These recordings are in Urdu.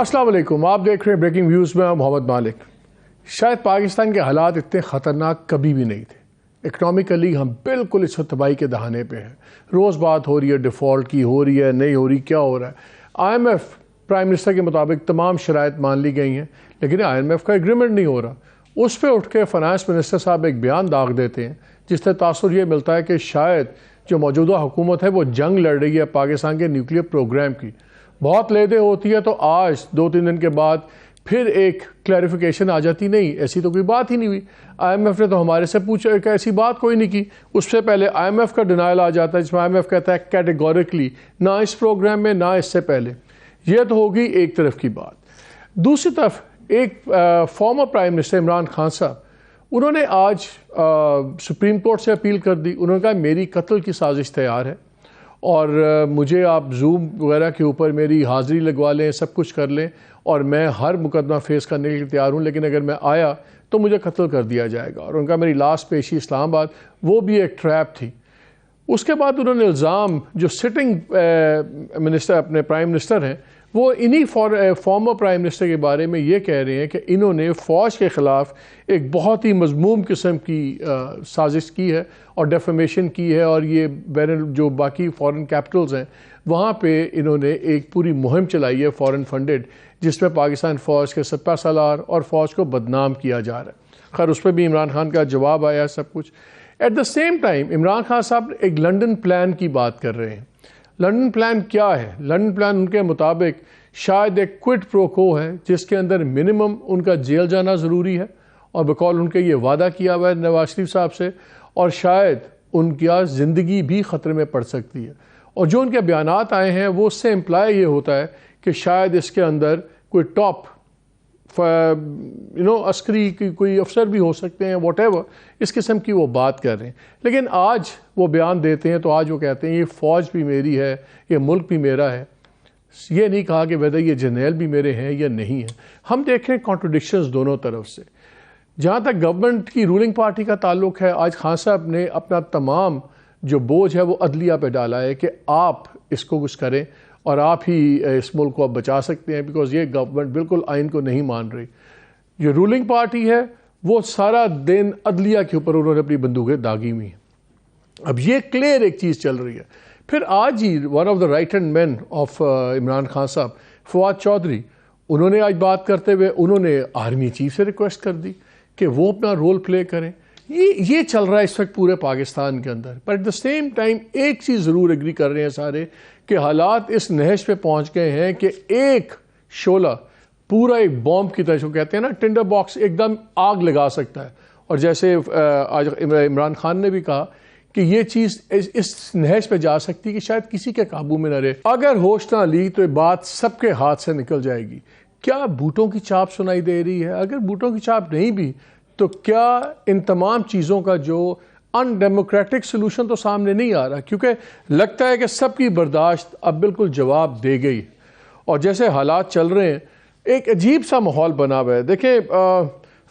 السلام علیکم، آپ دیکھ رہے ہیں بریکنگ ویوز میں محمد مالک۔ شاید پاکستان کے حالات اتنے خطرناک کبھی بھی نہیں تھے۔ اکنامکلی ہم بالکل اس وقت تباہی کے دہانے پہ ہیں۔ روز بات ہو رہی ہے ڈیفالٹ کی، ہو رہی ہے نہیں ہو رہی، کیا ہو رہا ہے۔ IMF پرائم منسٹر کے مطابق تمام شرائط مان لی گئی ہیں، لیکن IMF کا ایگریمنٹ نہیں ہو رہا۔ اس پہ اٹھ کے فائنانس منسٹر صاحب ایک بیان داغ دیتے ہیں جس سے تاثر یہ ملتا ہے کہ شاید جو موجودہ حکومت ہے وہ جنگ لڑ رہی ہے پاکستان کے نیوکلیر پروگرام کی۔ بہت لیدیں ہوتی ہے تو آج 2-3 دن کے بعد پھر ایک کلیریفیکیشن آ جاتی، نہیں ایسی تو کوئی بات ہی نہیں ہوئی۔ IMF نے تو ہمارے سے پوچھا کہ ایسی بات کوئی نہیں کی۔ اس سے پہلے IMF کا ڈینائل آ جاتا ہے جس میں IMF کہتا ہے کیٹیگوریکلی نہ اس پروگرام میں نہ اس سے پہلے۔ یہ تو ہوگی ایک طرف کی بات۔ دوسری طرف ایک former prime minister Imran Khan صاحب، انہوں نے آج سپریم کورٹ سے اپیل کر دی۔ انہوں نے کہا میری قتل کی سازش تیار ہے اور مجھے آپ زوم وغیرہ کے اوپر میری حاضری لگوا لیں، سب کچھ کر لیں اور میں ہر مقدمہ فیس کرنے کے لیے تیار ہوں، لیکن اگر میں آیا تو مجھے قتل کر دیا جائے گا۔ اور ان کا میری لاسٹ پیشی اسلام آباد، وہ بھی ایک ٹریپ تھی۔ اس کے بعد انہوں نے الزام، جو سٹنگ منسٹر اپنے پرائم منسٹر ہیں، وہ انہی فارمر پرائم منسٹر کے بارے میں یہ کہہ رہے ہیں کہ انہوں نے فوج کے خلاف ایک بہت ہی مذموم قسم کی سازش کی ہے اور ڈیفیمیشن کی ہے، اور یہ جو باقی فارن کیپٹلز ہیں وہاں پہ انہوں نے ایک پوری مہم چلائی ہے فارن فنڈڈ، جس میں پاکستان فوج کے سپہ سالار اور فوج کو بدنام کیا جا رہا ہے۔ خیر اس پہ بھی عمران خان کا جواب آیا سب کچھ۔ At the same time Imran Khan صاحب ایک لنڈن پلان کی بات کر رہے ہیں۔ لنڈن پلان کیا ہے؟ لنڈن پلان ان کے مطابق شاید ایک کوئٹ پرو کو ہے جس کے اندر منیمم ان کا جیل جانا ضروری ہے، اور بقول ان کے یہ وعدہ کیا ہوا ہے نواز شریف صاحب سے، اور شاید ان کی زندگی بھی خطرے میں پڑ سکتی ہے۔ اور جو ان کے بیانات آئے ہیں وہ اس سے امپلائی یہ ہوتا ہے کہ شاید اس کے اندر کوئی ٹاپ عسکری کی کوئی افسر بھی ہو سکتے ہیں، واٹ ایور اس قسم کی وہ بات کر رہے ہیں۔ لیکن آج وہ بیان دیتے ہیں تو آج وہ کہتے ہیں یہ فوج بھی میری ہے، یہ ملک بھی میرا ہے۔ یہ نہیں کہا کہ ویدر یہ جرنیل بھی میرے ہیں یا نہیں ہیں۔ ہم دیکھیں کانٹرڈکشنز دونوں طرف سے۔ جہاں تک گورنمنٹ کی رولنگ پارٹی کا تعلق ہے، آج خان صاحب نے اپنا تمام جو بوجھ ہے وہ عدلیہ پہ ڈالا ہے کہ آپ اس کو کچھ کریں اور آپ ہی اس ملک کو اب بچا سکتے ہیں، بیکاز یہ گورنمنٹ بالکل آئین کو نہیں مان رہی۔ جو رولنگ پارٹی ہے وہ سارا دن عدلیہ کے اوپر انہوں نے اپنی بندوقیں داغی ہوئی ہیں۔ اب یہ کلیئر ایک چیز چل رہی ہے۔ پھر آج ہی one of the right hand man of Imran Khan صاحب، فواد چودھری، انہوں نے آج بات کرتے ہوئے انہوں نے آرمی چیف سے ریکویسٹ کر دی کہ وہ اپنا رول پلے کریں۔ یہ چل رہا ہے اس وقت پورے پاکستان کے اندر۔ پر ایٹ دا سیم ٹائم ایک چیز ضرور ایگری کر رہے ہیں سارے کہ حالات اس نہج پہ پہنچ گئے ہیں کہ ایک شعلہ پورا ایک بومب کی طرح جو کہتے ہیں نا ٹنڈر باکس، ایک دم آگ لگا سکتا ہے۔ اور جیسے آج عمران خان نے بھی کہا کہ یہ چیز اس نہج پہ جا سکتی کہ شاید کسی کے قابو میں نہ رہے۔ اگر ہوش نہ لی تو یہ بات سب کے ہاتھ سے نکل جائے گی۔ کیا بوٹوں کی چاپ سنائی دے رہی ہے؟ اگر بوٹوں کی چاپ نہیں بھی تو کیا ان تمام چیزوں کا جو ان ڈیموکریٹک سلوشن تو سامنے نہیں آ رہا، کیونکہ لگتا ہے کہ سب کی برداشت اب بالکل جواب دے گئی۔ اور جیسے حالات چل رہے ہیں ایک عجیب سا ماحول بنا ہوا ہے۔ دیکھیں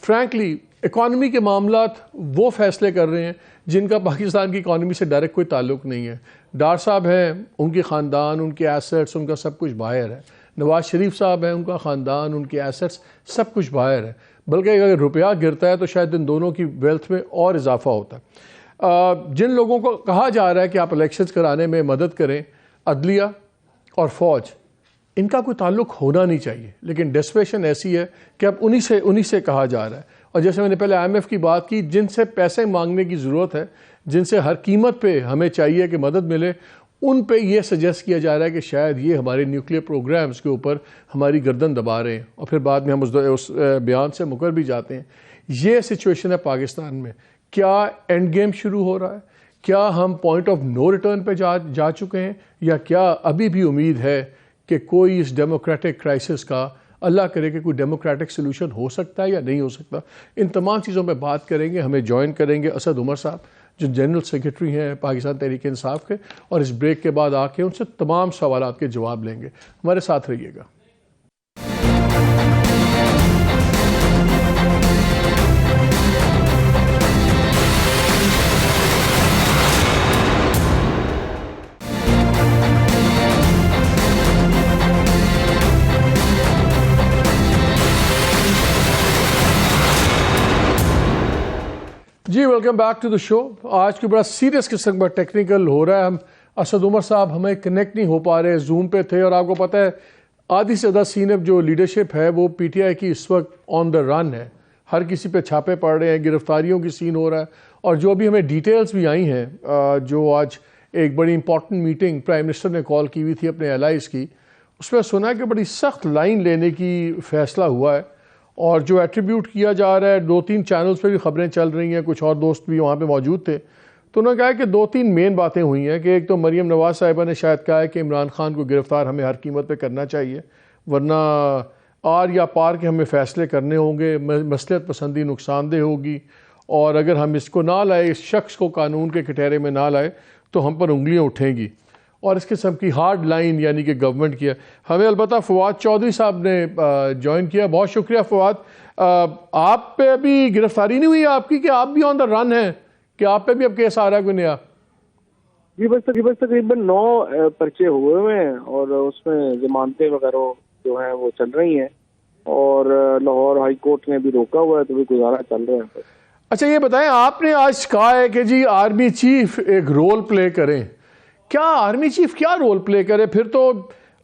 فرینکلی اکانومی کے معاملات وہ فیصلے کر رہے ہیں جن کا پاکستان کی اکانومی سے ڈائریکٹ کوئی تعلق نہیں ہے۔ ڈار صاحب ہیں، ان کی خاندان، ان کے ایسٹس، ان کا سب کچھ باہر ہے۔ نواز شریف صاحب ہیں، ان کا خاندان، ان کے ایسٹس سب کچھ باہر ہے۔ بلکہ اگر روپیہ گرتا ہے تو شاید ان دونوں کی ویلتھ میں اور اضافہ ہوتا ہے۔ جن لوگوں کو کہا جا رہا ہے کہ آپ الیکشنز کرانے میں مدد کریں، عدلیہ اور فوج، ان کا کوئی تعلق ہونا نہیں چاہیے، لیکن ڈیسپریشن ایسی ہے کہ اب انہی سے کہا جا رہا ہے۔ اور جیسے میں نے پہلے IMF کی بات کی، جن سے پیسے مانگنے کی ضرورت ہے، جن سے ہر قیمت پہ ہمیں چاہیے کہ مدد ملے، ان پہ یہ سجیسٹ کیا جا رہا ہے کہ شاید یہ ہمارے نیوکلیر پروگرامز کے اوپر ہماری گردن دبا رہے ہیں، اور پھر بعد میں ہم اس بیان سے مکر بھی جاتے ہیں۔ یہ سچویشن ہے پاکستان میں۔ کیا اینڈ گیم شروع ہو رہا ہے؟ کیا ہم پوائنٹ آف نو ریٹرن پہ جا چکے ہیں، یا کیا ابھی بھی امید ہے کہ کوئی اس ڈیموکریٹک کرائسس کا، اللہ کرے کہ کوئی ڈیموکریٹک سلوشن ہو سکتا ہے یا نہیں ہو سکتا؟ ان تمام چیزوں پہ بات کریں گے۔ ہمیں جوائن کریں گے اسد عمر صاحب جو جنرل سیکرٹری ہیں پاکستان تحریک انصاف کے، اور اس بریک کے بعد آ کے ان سے تمام سوالات کے جواب لیں گے۔ ہمارے ساتھ رہیے گا۔ جی ویلکم بیک ٹو دا شو. آج کی بڑا سیریس قسم کا ٹیکنیکل ہو رہا ہے. ہم اسد عمر صاحب ہمیں کنیکٹ نہیں ہو پا رہے, زوم پہ تھے, اور آپ کو پتہ ہے آدھی سے زیادہ سینئر جو لیڈرشپ ہے وہ پی ٹی آئی کی اس وقت آن دا رن ہے. ہر کسی پہ چھاپے پڑ رہے ہیں, گرفتاریوں کی سین ہو رہا ہے. اور جو بھی ہمیں ڈیٹیلز بھی آئی ہیں, جو آج ایک بڑی امپورٹنٹ میٹنگ پرائم منسٹر نے کال کی ہوئی تھی اپنے الائز کی, اس میں سنا کہ بڑی سخت لائن لینے کی فیصلہ ہوا ہے. اور جو ایٹریبیوٹ کیا جا رہا ہے, 2-3 چینلز پہ بھی خبریں چل رہی ہیں, کچھ اور دوست بھی وہاں پہ موجود تھے, تو انہوں نے کہا کہ 2-3 مین باتیں ہوئی ہیں. کہ ایک تو مریم نواز صاحبہ نے شاید کہا ہے کہ عمران خان کو گرفتار ہمیں ہر قیمت پہ کرنا چاہیے, ورنہ آر یا پار کے ہمیں فیصلے کرنے ہوں گے, مصلحت پسندی نقصان دہ ہوگی, اور اگر ہم اس کو نہ لائے, اس شخص کو قانون کے کٹہرے میں نہ لائے, تو ہم پر انگلیاں اٹھیں گی. اور اس قسم کی ہارڈ لائن یعنی کہ گورنمنٹ کیا. ہمیں البتہ فواد چودھری صاحب نے جوائن کیا. بہت شکریہ فواد. آپ پہ ابھی گرفتاری نہیں ہوئی آپ کی, کہ آپ بھی آن دا رن ہیں, کہ آپ پہ بھی اب کیس آ رہا ہے کوئی نیا؟ جی بس تقریباً 9 پرچے ہوئے ہیں, اور اس میں ضمانتیں وغیرہ جو ہیں وہ چل رہی ہیں, اور لاہور ہائی کورٹ نے بھی روکا ہوا ہے, تو بھی گزارا چل رہا ہے. اچھا یہ بتائیں, آپ نے آج کہا ہے کہ جی آرمی چیف ایک رول پلے کریں. کیا آرمی چیف کیا رول پلے کرے؟ پھر تو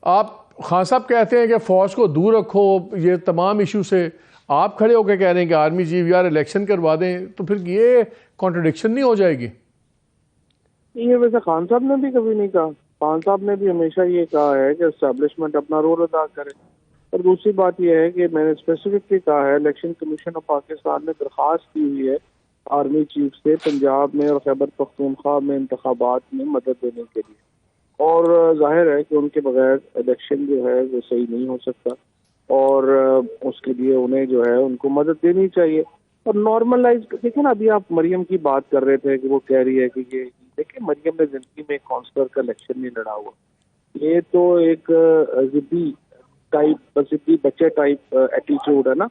آپ خان صاحب کہتے ہیں کہ فوج کو دور رکھو یہ تمام ایشو سے, آپ کھڑے ہو کے کہہ رہے ہیں کہ آرمی چیف یار الیکشن کروا دیں, تو پھر یہ کانٹرڈکشن نہیں ہو جائے گی؟ یہ ویسے خان صاحب نے بھی کبھی نہیں کہا. خان صاحب نے بھی ہمیشہ یہ کہا ہے کہ اسٹیبلشمنٹ اپنا رول ادا کرے. اور دوسری بات یہ ہے کہ میں نے اسپیسیفکلی کہا ہے, الیکشن کمیشن آف پاکستان نے درخواست کی ہوئی ہے آرمی چیف سے پنجاب میں اور خیبر پختونخوا میں انتخابات میں مدد دینے کے لیے. اور ظاہر ہے کہ ان کے بغیر الیکشن جو ہے وہ صحیح نہیں ہو سکتا, اور اس کے لیے انہیں جو ہے ان کو مدد دینی چاہیے. اور نارملائز دیکھیں نا, ابھی آپ مریم کی بات کر رہے تھے کہ وہ کہہ رہی ہے کہ یہ دیکھیں مریم نے زندگی میں کونسلر کا الیکشن نہیں لڑا ہوا. یہ تو ایک ضدی بچے ٹائپ ایٹیچیوڈ ہے نا.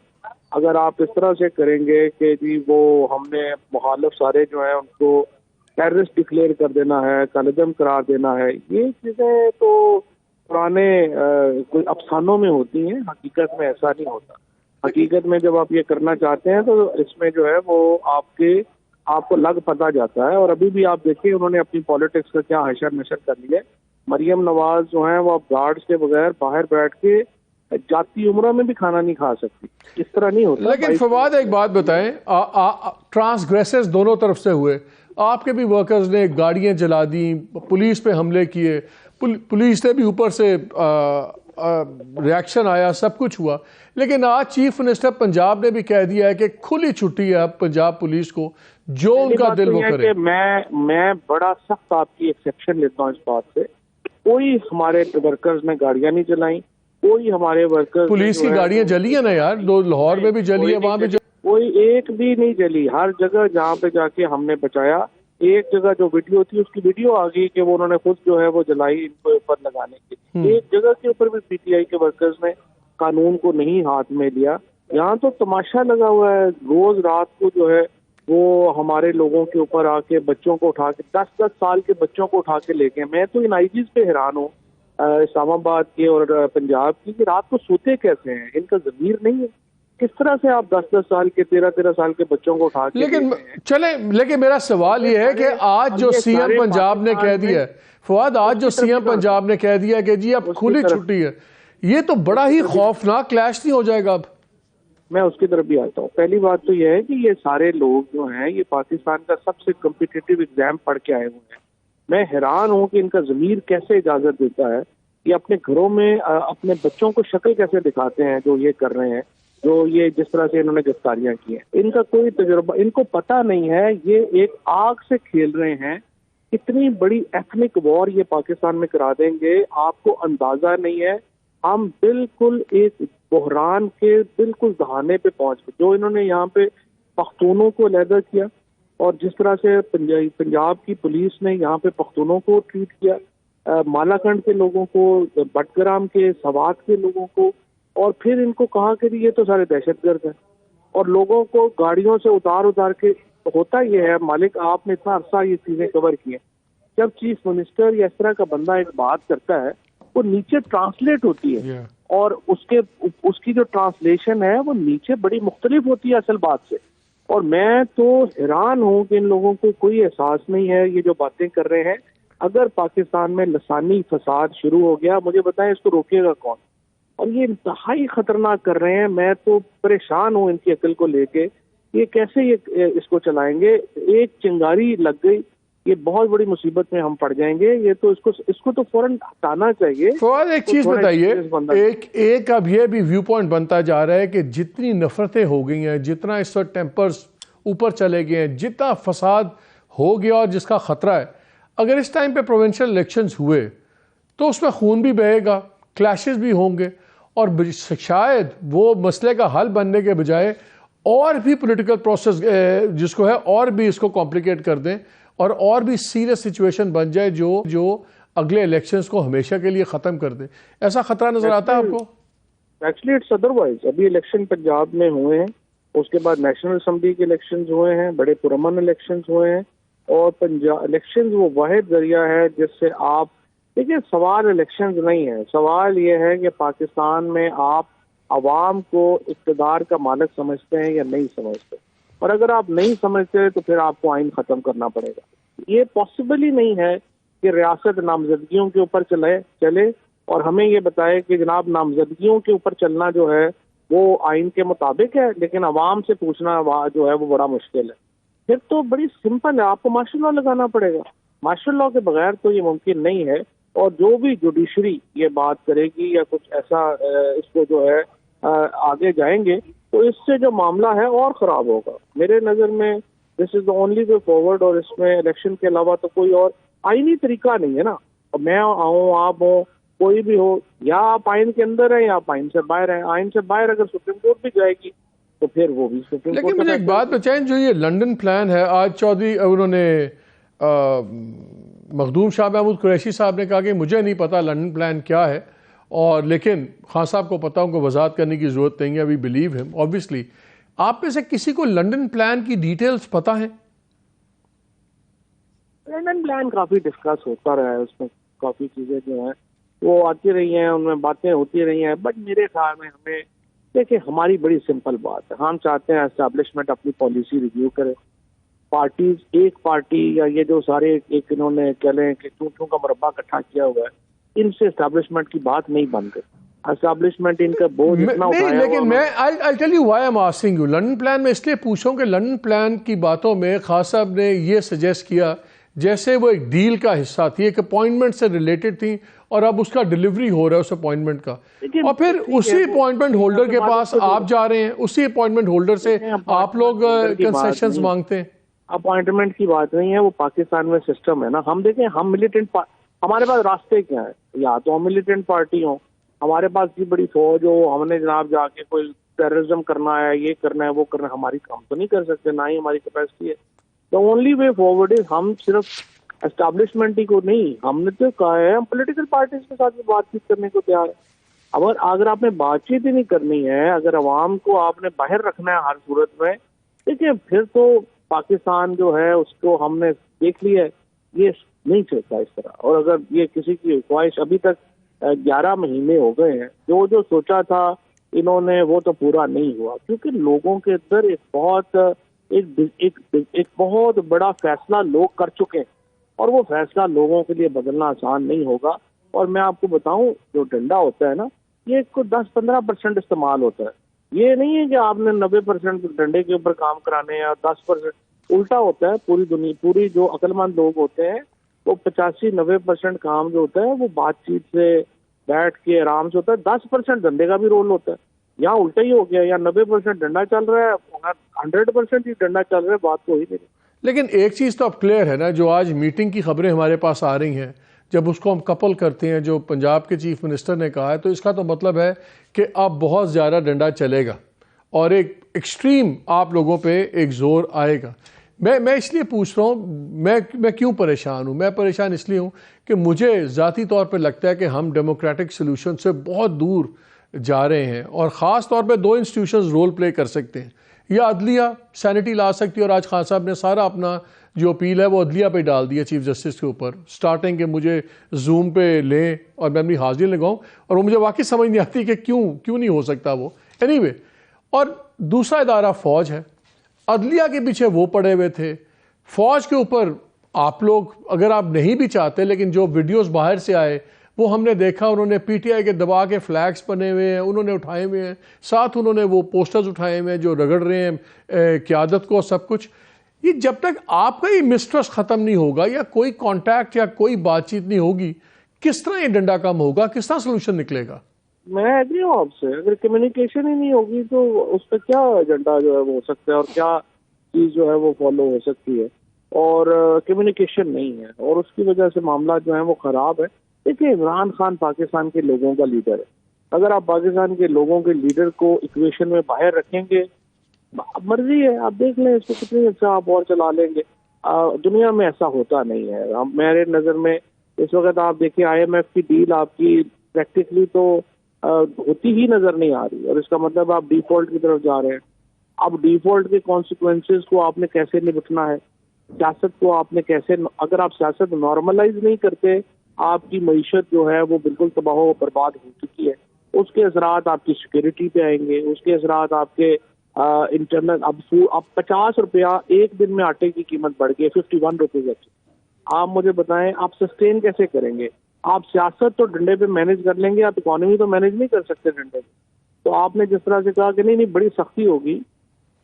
اگر آپ اس طرح سے کریں گے کہ جی وہ ہم نے مخالف سارے جو ہیں ان کو ٹیررسٹ ڈکلیئر کر دینا ہے, کالعدم قرار دینا ہے, یہ چیزیں تو پرانے کوئی افسانوں میں ہوتی ہیں, حقیقت میں ایسا نہیں ہوتا. حقیقت میں جب آپ یہ کرنا چاہتے ہیں تو اس میں جو ہے وہ آپ کو لگ پتا جاتا ہے. اور ابھی بھی آپ دیکھیں انہوں نے اپنی پالیٹکس کا کیا حشر نشر کر لیا. مریم نواز جو ہیں وہ اب گارڈز کے بغیر باہر بیٹھ کے جاتی عمرہ میں بھی کھانا نہیں کھا سکتی. اس طرح نہیں ہوتا. لیکن فواد ایک بات بتائیں, ٹرانسگریسرز دونوں طرف سے ہوئے. آپ کے بھی ورکرز نے گاڑیاں جلا دیں, پولیس پہ حملے کیے, پولیس نے بھی اوپر سے ریاکشن آیا, سب کچھ ہوا. لیکن آج چیف منسٹر پنجاب نے بھی کہہ دیا ہے کہ کھلی چھٹی ہے اب پنجاب پولیس کو, جو ان کا دل وہ کرے. میں بڑا سخت آپ کی ایکسیپشن لیتا ہوں اس بات سے. کوئی ہمارے ورکرز نے گاڑیاں نہیں چلائیں, کوئی ہمارے ورکرز پولیس کی گاڑیاں جلی ہیں نا یار, دو لاہور میں بھی جلی ہے, وہاں بھی کوئی ایک بھی نہیں جلی. ہر جگہ جہاں پہ جا کے ہم نے بچایا, ایک جگہ جو ویڈیو تھی اس کی ویڈیو آ گئی کہ وہ انہوں نے خود جو ہے وہ جلائی ان کو اوپر لگانے کے. ایک جگہ کے اوپر بھی پی ٹی آئی کے ورکرز نے قانون کو نہیں ہاتھ میں لیا. یہاں تو تماشا لگا ہوا ہے, روز رات کو جو ہے وہ ہمارے لوگوں کے اوپر آ کے بچوں کو اٹھا کے 10 سال کے بچوں کو اٹھا کے لے گئے. میں تو ان آئی جیز پہ حیران ہوں اسلام آباد کے اور پنجاب کی, کہ رات کو سوتے کیسے ہیں, ان کا ضمیر نہیں ہے. کس طرح سے آپ 10 سال کے 13 سال کے بچوں کو اٹھا کے لیکن میرا سوال یہ ہے کہ آج جو سی ایم پنجاب نے کہہ دیا ہے, فواد آج جو سی ایم پنجاب نے کہہ دیا کہ جی اب کھلی چھٹی ہے, یہ تو بڑا ہی خوفناک کلیش نہیں ہو جائے گا اب؟ میں اس کی طرف بھی آتا ہوں. پہلی بات تو یہ ہے کہ یہ سارے لوگ جو ہیں یہ پاکستان کا سب سے کمپیٹیٹو ایگزام پڑھ کے آئے ہوئے ہیں. میں حیران ہوں کہ ان کا ضمیر کیسے اجازت دیتا ہے کہ اپنے گھروں میں اپنے بچوں کو شکل کیسے دکھاتے ہیں جو یہ کر رہے ہیں, جو یہ جس طرح سے انہوں نے گرفتاریاں کی ہیں. ان کا کوئی تجربہ, ان کو پتہ نہیں ہے, یہ ایک آگ سے کھیل رہے ہیں. اتنی بڑی ایتھنک وار یہ پاکستان میں کرا دیں گے, آپ کو اندازہ نہیں ہے. ہم بالکل ایک بحران کے بالکل دہانے پہ پہنچ گئے. جو انہوں نے یہاں پہ پختونوں کو علیحدہ کیا, اور جس طرح سے پنجاب کی پولیس نے یہاں پہ پختونوں کو ٹریٹ کیا, مالاکنڈ کے لوگوں کو, بٹگرام کے, سوات کے لوگوں کو, اور پھر ان کو کہا کہ یہ تو سارے دہشت گرد ہیں, اور لوگوں کو گاڑیوں سے اتار کے. ہوتا یہ ہے مالک, آپ نے اتنا عرصہ یہ چیزیں کور کی ہیں, جب چیف منسٹر یا اس طرح کا بندہ ایک بات کرتا ہے وہ نیچے ٹرانسلیٹ ہوتی ہے, اور اس کی جو ٹرانسلیشن ہے وہ نیچے بڑی مختلف ہوتی ہے اصل بات سے. اور میں تو حیران ہوں کہ ان لوگوں کو کوئی احساس نہیں ہے یہ جو باتیں کر رہے ہیں. اگر پاکستان میں لسانی فساد شروع ہو گیا مجھے بتائیں اس کو روکے گا کون؟ اور یہ انتہائی خطرناک کر رہے ہیں. میں تو پریشان ہوں ان کی عقل کو لے کے. یہ کیسے یہ اس کو چلائیں گے؟ ایک چنگاری لگ گئی یہ بہت بڑی مصیبت میں ہم پڑ جائیں گے. یہ تو اس کو تو فوراً ہٹانا چاہیے. فوراً ایک چیز بتائیے, ایک اب یہ بھی ویو پوائنٹ بنتا جا رہا ہے کہ جتنی نفرتیں ہو گئی ہیں, جتنا اس وقت ٹیمپرز اوپر چلے گئے ہیں, جتنا فساد ہو گیا اور جس کا خطرہ ہے, اگر اس ٹائم پہ پروونشل الیکشنز ہوئے تو اس میں خون بھی بہے گا, کلیشز بھی ہوں گے, اور شاید وہ مسئلے کا حل بننے کے بجائے اور بھی پولیٹیکل پروسیس جس کو ہے اور بھی اس کو کمپلیکیٹ کر دیں اور بھی سیریس سچویشن بن جائے جو اگلے الیکشنز کو ہمیشہ کے لیے ختم کر دیں. ایسا خطرہ نظر آتا ہے آپ کو؟ Actually it's otherwise. ابھی الیکشن پنجاب میں ہوئے ہیں, اس کے بعد نیشنل اسمبلی کے الیکشنز ہوئے ہیں, بڑے پرامن الیکشنز ہوئے ہیں, اور پنجاب الیکشنز وہ واحد ذریعہ ہے جس سے آپ دیکھیں. سوال الیکشنز نہیں ہے, سوال یہ ہے کہ پاکستان میں آپ عوام کو اقتدار کا مالک سمجھتے ہیں یا نہیں سمجھتے, اور اگر آپ نہیں سمجھتے تو پھر آپ کو آئین ختم کرنا پڑے گا. یہ پاسبل ہی نہیں ہے کہ ریاست نامزدگیوں کے اوپر چلے اور ہمیں یہ بتائے کہ جناب نامزدگیوں کے اوپر چلنا جو ہے وہ آئین کے مطابق ہے, لیکن عوام سے پوچھنا جو ہے وہ بڑا مشکل ہے. پھر تو بڑی سمپل ہے, آپ کو مارشل لا لگانا پڑے گا. مارشل لا کے بغیر تو یہ ممکن نہیں ہے. اور جو بھی جوڈیشری یہ بات کرے گی یا کچھ ایسا اس کو جو ہے آگے جائیں گے تو اس سے جو معاملہ ہے اور خراب ہوگا. میرے نظر میں دس از دا اونلی وے فارورڈ, اور اس میں الیکشن کے علاوہ تو کوئی اور آئینی طریقہ نہیں ہے نا. میں آؤں, آپ ہوں, کوئی بھی ہو, یا آپ آئین کے اندر ہیں یا آپ آئین سے باہر ہیں. آئین سے باہر اگر سپریم کورٹ بھی جائے گی تو پھر وہ بھی سپریم کورٹ. لیکن مجھے ایک بات بتائیں, جو یہ لنڈن پلان ہے, آج چودھری انہوں نے مخدوم شاہ محمود قریشی صاحب نے کہا کہ مجھے نہیں پتا لنڈن پلان کیا ہے, اور لیکن خان صاحب کو پتا, ان کو وضاحت کرنے کی ضرورت نہیں ہے. وی بلیو ہم obviously. آپ میں سے کسی کو لنڈن پلان کی ڈیٹیلز پتا ہیں؟ لنڈن پلان کافی ڈسکس ہوتا رہا ہے, اس میں کافی چیزیں جو ہیں وہ آتی رہی ہیں, ان میں باتیں ہوتی رہی ہیں. بٹ میرے خیال میں ہمیں دیکھیں, ہماری بڑی سمپل بات ہے. ہم چاہتے ہیں اسٹیبلشمنٹ اپنی پالیسی ریویو کرے. پارٹیز, ایک پارٹی یا یہ جو سارے ایک انہوں نے کہہ لیں کہ چونٹوں کا مربع اکٹھا کیا ہوا ہے, ان سے اسٹیبلشمنٹ کی بات نہیں بن گئی. اسٹیبلشمنٹ ان کا بوجھ اتنا اٹھایا. لیکن میں I'll tell you why I'm asking you. London plan میں اس لیے پوچھوں کہ لنڈن پلان کی باتوں میں خان صاحب نے یہ سجیسٹ کیا جیسے وہ ایک ڈیل کا حصہ تھی, ایک اپوائنٹمنٹ سے ریلیٹڈ تھی, اور اب اس کا ڈیلیوری ہو رہا ہے اس اپوائنٹمنٹ کا, اور پھر اسی اپوائنٹمنٹ ہولڈر کے پاس آپ جا رہے ہیں, اسی اپوائنٹمنٹ ہولڈر سے آپ لوگ کنسیشنز مانگتے ہیں. اپوائنٹمنٹ کی بات نہیں ہے, وہ پاکستان میں سسٹم ہے نا. ہم دیکھیں, ہم ملیٹنٹ, ہمارے پاس راستے کیا ہیں, یا تو ہم ملیٹنٹ پارٹی ہوں, ہمارے پاس کی بڑی فوج ہو, ہم نے جناب جا کے کوئی ٹیررزم کرنا ہے, یہ کرنا ہے, وہ کرنا ہے, ہماری کام تو نہیں کر سکتے, نہ ہی ہماری کیپیسٹی ہے. The only way forward is ہم صرف اسٹیبلشمنٹ ہی کو نہیں, ہم نے تو کہا ہے ہم پولیٹیکل پارٹیز کے ساتھ بھی بات چیت کرنے کو تیار ہے. اگر آپ نے بات چیت ہی نہیں کرنی ہے, اگر عوام کو آپ نے باہر رکھنا ہے ہر صورت میں, دیکھیں پھر تو پاکستان جو ہے اس کو ہم نے دیکھ لیا ہے, یہ نہیں چلتا اس طرح. اور اگر یہ کسی کی خواہش, ابھی تک 11 مہینے ہو گئے ہیں, جو سوچا تھا انہوں نے وہ تو پورا نہیں ہوا, کیونکہ لوگوں کے اندر ایک بہت بڑا فیصلہ لوگ کر چکے ہیں, اور وہ فیصلہ لوگوں کے لیے بدلنا آسان نہیں ہوگا. اور میں آپ کو بتاؤں, جو ڈنڈا ہوتا ہے نا, یہ 10-15% استعمال ہوتا ہے. یہ نہیں ہے کہ آپ نے 90% ڈنڈے کے اوپر کام کرانے ہیں, اور 10% الٹا ہوتا ہے. پوری جو عقل مند لوگ ہوتے ہیں وہ 85-90% کام جو ہوتا ہے وہ بات چیت سے بیٹھ کے آرام سے ہوتا ہے. 10% ڈنڈے کا بھی رول ہوتا ہے. یہاں الٹا ہی ہو گیا, یا 90% ڈنڈا چل رہا ہے, 100% ہی ڈنڈا چل رہا ہے, بات تو ہی نہیں. لیکن ایک چیز تو اب کلیئر ہے نا, جو آج میٹنگ کی خبریں ہمارے پاس آ رہی ہیں, جب اس کو ہم کپل کرتے ہیں جو پنجاب کے چیف منسٹر نے کہا ہے, تو اس کا تو مطلب ہے کہ اب بہت زیادہ ڈنڈا چلے گا اور ایک ایکسٹریم آپ لوگوں پہ ایک زور آئے گا. میں اس لیے پوچھ رہا ہوں, میں کیوں پریشان ہوں. میں پریشان اس لیے ہوں کہ مجھے ذاتی طور پہ لگتا ہے کہ ہم ڈیموکریٹک سلوشن سے بہت دور جا رہے ہیں, اور خاص طور پہ 2 انسٹیٹیوشنز رول پلے کر سکتے ہیں. یا عدلیہ سینیٹی لا سکتی ہے, اور آج خان صاحب نے سارا اپنا جو اپیل ہے وہ عدلیہ پہ ڈال دیا چیف جسٹس کے اوپر, سٹارٹنگ کہ مجھے زوم پہ لیں اور میں اپنی حاضری لگاؤں, اور وہ مجھے واقعی سمجھ نہیں آتی کہ کیوں نہیں ہو سکتا وہ. اینی وے, اور دوسرا ادارہ فوج ہے. عدلیہ کے پیچھے وہ پڑے ہوئے تھے. فوج کے اوپر آپ لوگ اگر آپ نہیں بھی چاہتے لیکن جو ویڈیوز باہر سے آئے وہ ہم نے دیکھا, انہوں نے پی ٹی آئی کے دبا کے فلیگز بنے ہوئے ہیں, انہوں نے اٹھائے ہوئے ہیں, ساتھ انہوں نے وہ پوسٹرز اٹھائے ہوئے ہیں جو رگڑ رہے ہیں قیادت کو سب کچھ. یہ جب تک آپ کا یہ مسٹرس ختم نہیں ہوگا یا کوئی کانٹیکٹ یا کوئی بات چیت نہیں ہوگی, کس طرح یہ ڈنڈا کم ہوگا, کس طرح سولوشن نکلے گا؟ میں ایگری ہوں آپ سے. اگر کمیونیکیشن ہی نہیں ہوگی تو اس پہ کیا ایجنڈا جو ہے وہ ہو سکتا ہے اور کیا چیز جو ہے وہ فالو ہو سکتی ہے. اور کمیونیکیشن نہیں ہے اور اس کی وجہ سے معاملات جو ہیں وہ خراب ہے. دیکھیے عمران خان پاکستان کے لوگوں کا لیڈر ہے. اگر آپ پاکستان کے لوگوں کے لیڈر کو اکویشن میں باہر رکھیں گے, مرضی ہے, آپ دیکھ لیں اس کو کتنی اچھا آپ اور چلا لیں گے. دنیا میں ایسا ہوتا نہیں ہے. میرے نظر میں اس وقت آپ دیکھیں آئی ایم ایف کی ڈیل آپ کی پریکٹیکلی تو ہوتی ہی نظر نہیں آ رہی, اور اس کا مطلب آپ ڈیفالٹ کی طرف جا رہے ہیں. اب ڈیفالٹ کے کانسیکوینسز کو آپ نے کیسے نپٹنا ہے, سیاست کو آپ نے کیسے, اگر آپ سیاست نارملائز نہیں کرتے, آپ کی معیشت جو ہے وہ بالکل تباہ و برباد ہو چکی ہے. اس کے اثرات آپ کی سیکورٹی پہ آئیں گے, اس کے اثرات آپ کے انٹرنل. اب 50 روپیہ ایک دن میں آٹے کی قیمت بڑھ گئی 51 روپیز. آپ مجھے بتائیں آپ سسٹین کیسے کریں گے؟ آپ سیاست تو ڈنڈے پہ مینج کر لیں گے, آپ اکانومی تو مینج نہیں کر سکتے ڈنڈے پہ. تو آپ نے جس طرح سے کہا کہ نہیں بڑی سختی ہوگی,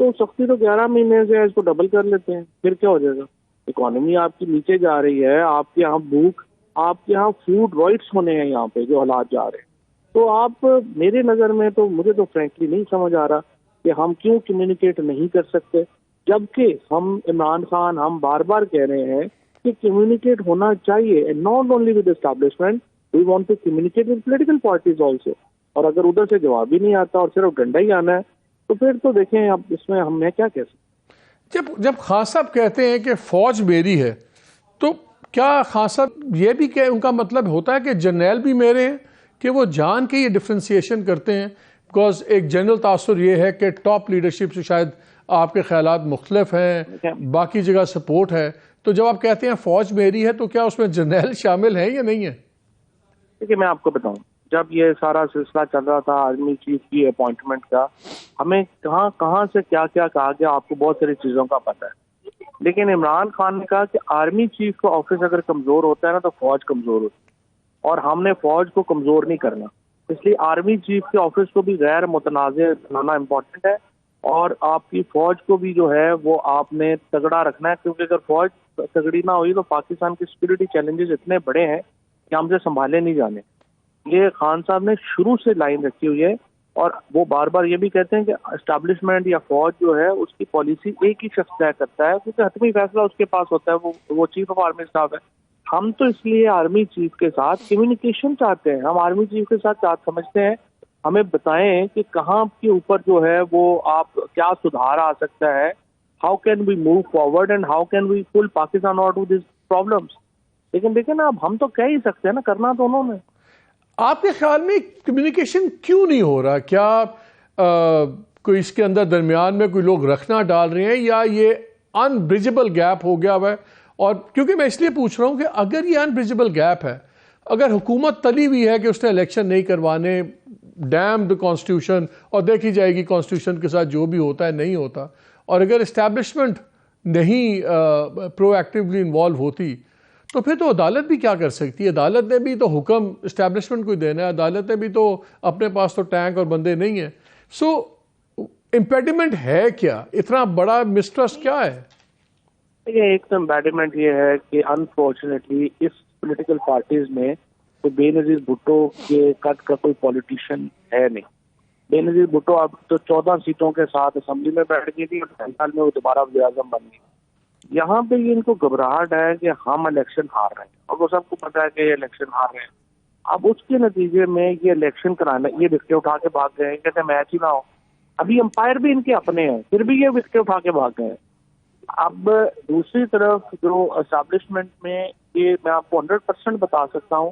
تو سختی تو 11 مہینے سے اس کو ڈبل کر لیتے ہیں, پھر کیا ہو جائے گا؟ اکانومی آپ کی نیچے جا رہی ہے, آپ کے یہاں بھوک, آپ کے یہاں فوڈ رائٹس ہونے ہیں یہاں پہ جو حالات جا رہے ہیں. تو آپ میرے نظر میں تو مجھے تو فرینکلی نہیں سمجھ آ رہا کہ ہم کیوں کمیونیکیٹ نہیں کر سکتے, جبکہ ہم عمران خان ہم بار بار کہہ رہے ہیں کہ کمیونیکیٹ ہونا چاہیے, not only with establishment, we want to communicate with political parties also. اور اگر ادھر سے جواب ہی نہیں آتا اور صرف ڈنڈا ہی آنا ہے تو پھر تو دیکھیں اب اس میں ہم نے کیا کہہ سکتے. جب خان صاحب کہتے ہیں کہ فوج میری ہے, تو کیا خان صاحب یہ بھی کہ ان کا مطلب ہوتا ہے کہ جرنیل بھی میرے ہیں, کہ وہ جان کے یہ ڈفرینسیشن کرتے ہیں؟ بیکاز ایک جنرل تاثر یہ ہے کہ ٹاپ لیڈرشپ سے شاید آپ کے خیالات مختلف ہیں, باقی جگہ سپورٹ ہے, تو جب آپ کہتے ہیں فوج میری ہے تو کیا اس میں جرنیل شامل ہیں یا نہیں ہے؟ دیکھیے میں آپ کو بتاؤں, جب یہ سارا سلسلہ چل رہا تھا آرمی چیف کی اپوائنٹمنٹ کا, ہمیں کہاں سے کیا کیا کہا گیا آپ کو بہت ساری چیزوں کا پتہ ہے. لیکن عمران خان نے کہا کہ آرمی چیف کا آفس اگر کمزور ہوتا ہے نا تو فوج کمزور ہوتی ہے, اور ہم نے فوج کو کمزور نہیں کرنا. اس لیے آرمی چیف کے آفس کو بھی غیر متنازع بنانا امپورٹنٹ ہے, اور آپ کی فوج کو بھی جو ہے وہ آپ نے تگڑا رکھنا ہے, کیونکہ اگر فوج تگڑی نہ ہوئی تو پاکستان کی سیکورٹی چیلنجز اتنے بڑے ہیں کہ ہم سے سنبھالے نہیں جانے. یہ خان صاحب نے شروع سے لائن رکھی ہوئی ہے, اور وہ بار بار یہ بھی کہتے ہیں کہ اسٹیبلشمنٹ یا فوج جو ہے اس کی پالیسی ایک ہی شخص طے کرتا ہے, کیونکہ حتمی فیصلہ اس کے پاس ہوتا ہے, وہ چیف آف آرمی اسٹاف ہے. ہم تو اس لیے آرمی چیف کے ساتھ کمیونیکیشن چاہتے ہیں, ہم آرمی چیف کے ساتھ سمجھتے ہیں ہمیں بتائیں کہ کہاں کے اوپر جو ہے وہ آپ کیا سدھار آ سکتا ہے, how can we move forward and how can we pull Pakistan out of these problems. لیکن دیکھیں نا, اب ہم تو کہہ ہی سکتے ہیں نا, کرنا تو انہوں نے. آپ کے خیال میں کمیونیکیشن کیوں نہیں ہو رہا؟ کیا کوئی اس کے اندر درمیان میں کوئی لوگ رکھنا ڈال رہے ہیں, یا یہ انبریجبل گیپ ہو گیا ہوا ہے؟ اور کیونکہ میں اس لیے پوچھ رہا ہوں کہ اگر یہ انبریجبل گیپ ہے, اگر حکومت تلی ہوئی ہے کہ اس نے الیکشن نہیں کروانے, ڈیم دا کانسٹیٹیوشن, اور دیکھی جائے گی کانسٹیٹیوشن کے ساتھ جو بھی ہوتا ہے نہیں ہوتا, اور اگر اسٹیبلشمنٹ نہیں پرو ایکٹیولی انوالو ہوتی, تو پھر تو عدالت بھی کیا کر سکتی ہے؟ عدالت نے بھی تو حکم اسٹیبلشمنٹ کو ہی دینا ہے, عدالت نے بھی تو اپنے پاس تو ٹینک اور بندے نہیں ہیں. سو امپیڈیمنٹ ہے کیا؟ اتنا بڑا مسٹرسٹ کیا ہے؟ ایک تو امپیڈیمنٹ یہ ہے کہ انفارچونیٹلی اس پولیٹیکل پارٹیز میں تو بے نظیر بھٹو کے قد کا کوئی پولیٹیشین ہے نہیں. بے نظیر بھٹو اب تو 14 سیٹوں کے ساتھ اسمبلی میں بیٹھ گئی تھی, اور 2 سال میں وہ دوبارہ وزیر اعظم بن گئی. یہاں پہ یہ ان کو گھبراہٹ ہے کہ ہم الیکشن ہار رہے ہیں, اور وہ سب کو پتا ہے کہ یہ الیکشن ہار رہے ہیں. اب اس کے نتیجے میں یہ الیکشن کرانا, یہ وکٹیں اٹھا کے بھاگ گئے ہیں, کہتے ہیں میچ ہی نہ ہو. ابھی امپائر بھی ان کے اپنے ہیں, پھر بھی یہ وکٹیں اٹھا کے بھاگ گئے ہیں. اب دوسری طرف جو اسٹیبلشمنٹ میں, یہ میں آپ کو 100% بتا سکتا ہوں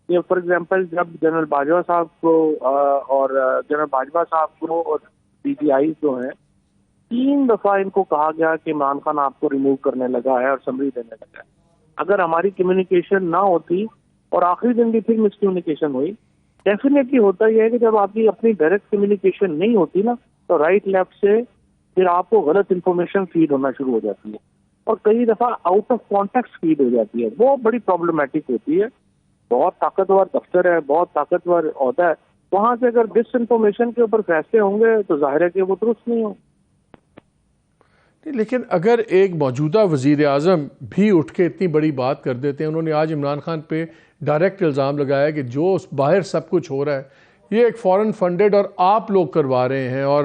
کہ فار ایگزامپل جب جنرل باجوہ صاحب کو اور جنرل باجوہ صاحب کو اور ڈی جی آئی جو ہیں 3 دفعہ ان کو کہا گیا کہ عمران خان آپ کو ریموو کرنے لگا ہے اور سمری دینے لگا ہے. اگر ہماری کمیونیکیشن نہ ہوتی اور آخری دن بھی پھر مس کمیونیکیشن ہوئی, ڈیفینیٹلی ہوتا یہ ہے کہ جب آپ کی اپنی ڈائریکٹ کمیونیکیشن نہیں ہوتی نا, تو رائٹ لیفٹ سے پھر آپ کو غلط انفارمیشن فیڈ ہونا شروع ہو جاتی ہے اور کئی دفعہ آؤٹ آف کانٹیکسٹ فیڈ ہو جاتی ہے. وہ بڑی پرابلمٹک ہوتی ہے. بہت طاقتور دفتر ہے, بہت طاقتور عہدہ ہے, وہاں سے اگر ڈس انفارمیشن کے اوپر فیصلے ہوں گے تو ظاہر ہے کہ وہ درست نہیں ہوں. لیکن اگر ایک موجودہ وزیر اعظم بھی اٹھ کے اتنی بڑی بات کر دیتے ہیں, انہوں نے آج عمران خان پہ ڈائریکٹ الزام لگایا کہ جو باہر سب کچھ ہو رہا ہے یہ ایک فورن فنڈڈ اور آپ لوگ کروا رہے ہیں, اور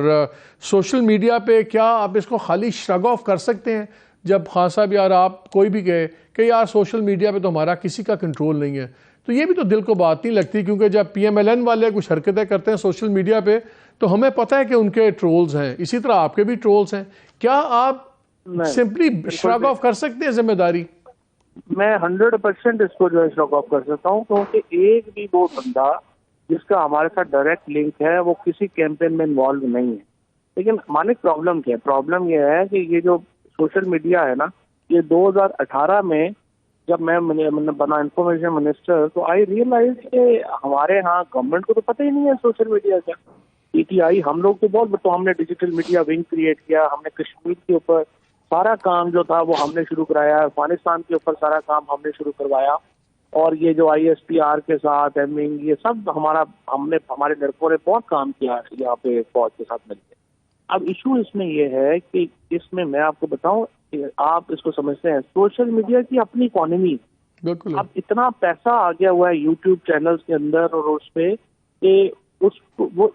سوشل میڈیا پہ کیا آپ اس کو خالی شرگ آف کر سکتے ہیں جب خان صاحب یار آپ کوئی بھی کہے کہ یار سوشل میڈیا پہ تو ہمارا کسی کا کنٹرول نہیں ہے, تو یہ بھی تو دل کو بات نہیں لگتی, کیونکہ جب پی ایم ایل این والے کچھ حرکتیں کرتے ہیں سوشل میڈیا پہ تو ہمیں پتہ ہے کہ ان کے ٹرولز ہیں, اسی طرح آپ کے بھی ٹرولز ہیں. کیا آپ سمپلی شرگ آف کر سکتے ہیں ذمہ داری؟ میں 100% اس کو جو ہے شرگ آف کر سکتا ہوں, کیونکہ ایک بھی وہ بندہ جس کا ہمارے ساتھ ڈائریکٹ لنک ہے وہ کسی کیمپین میں انوالو نہیں ہے. لیکن مانک پرابلم کیا ہے؟ پرابلم یہ ہے کہ یہ جو سوشل میڈیا ہے نا, یہ 2018 میں جب میں بنا انفارمیشن منسٹر تو آئی ریئلائز کہ ہمارے ہاں گورنمنٹ کو تو پتہ ہی نہیں ہے سوشل میڈیا کا. پی ٹی آئی ہم لوگ تو بہت, تو ہم نے ڈیجیٹل میڈیا ونگ کریٹ کیا, ہم نے کشمیر کے اوپر سارا کام جو تھا وہ ہم نے شروع کرایا, افغانستان کے اوپر سارا کام ہم نے شروع کروایا, اور یہ جو آئی ایس پی آر کے ساتھ ایمنگ یہ سب ہمارے لڑکوں نے بہت کام کیا یہاں پہ فوج کے ساتھ مل کے. اب ایشو اس میں یہ ہے کہ اس میں آپ کو بتاؤں, آپ اس کو سمجھتے ہیں سوشل میڈیا کی اپنی اکانومی, بالکل اب اتنا پیسہ آ گیا ہوا ہے یوٹیوب چینلز کے اندر اور اس پہ کہ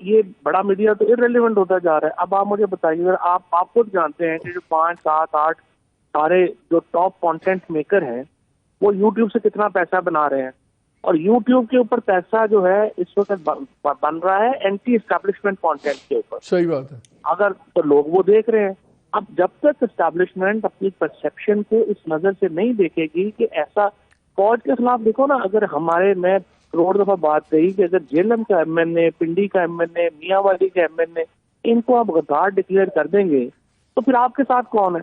یہ بڑا میڈیا تو ارریلیونٹ ہوتا جا رہا ہے. اب آپ مجھے بتائیے, آپ خود جانتے ہیں کہ جو 5, 7, 8 سارے جو ٹاپ کانٹینٹ میکر ہیں وہ یوٹیوب سے کتنا پیسہ بنا رہے ہیں, اور یوٹیوب کے اوپر پیسہ جو ہے اس وقت بن رہا ہے اینٹی اسٹیبلشمنٹ کانٹینٹ کے اوپر. صحیح بات ہے. اگر تو لوگ وہ دیکھ رہے ہیں. اب جب تک اسٹیبلشمنٹ اپنی پرسیپشن کو اس نظر سے نہیں دیکھے گی کہ ایسا فوج کے خلاف, دیکھو نا, اگر میں کروڑ دفعہ بات کہی کہ اگر جیلم کا ایم این اے, پنڈی کا ایم این اے, میاں والی کا ایم این اے, ان کو آپ غدار ڈکلیئر کر دیں گے تو پھر آپ کے ساتھ کون ہے؟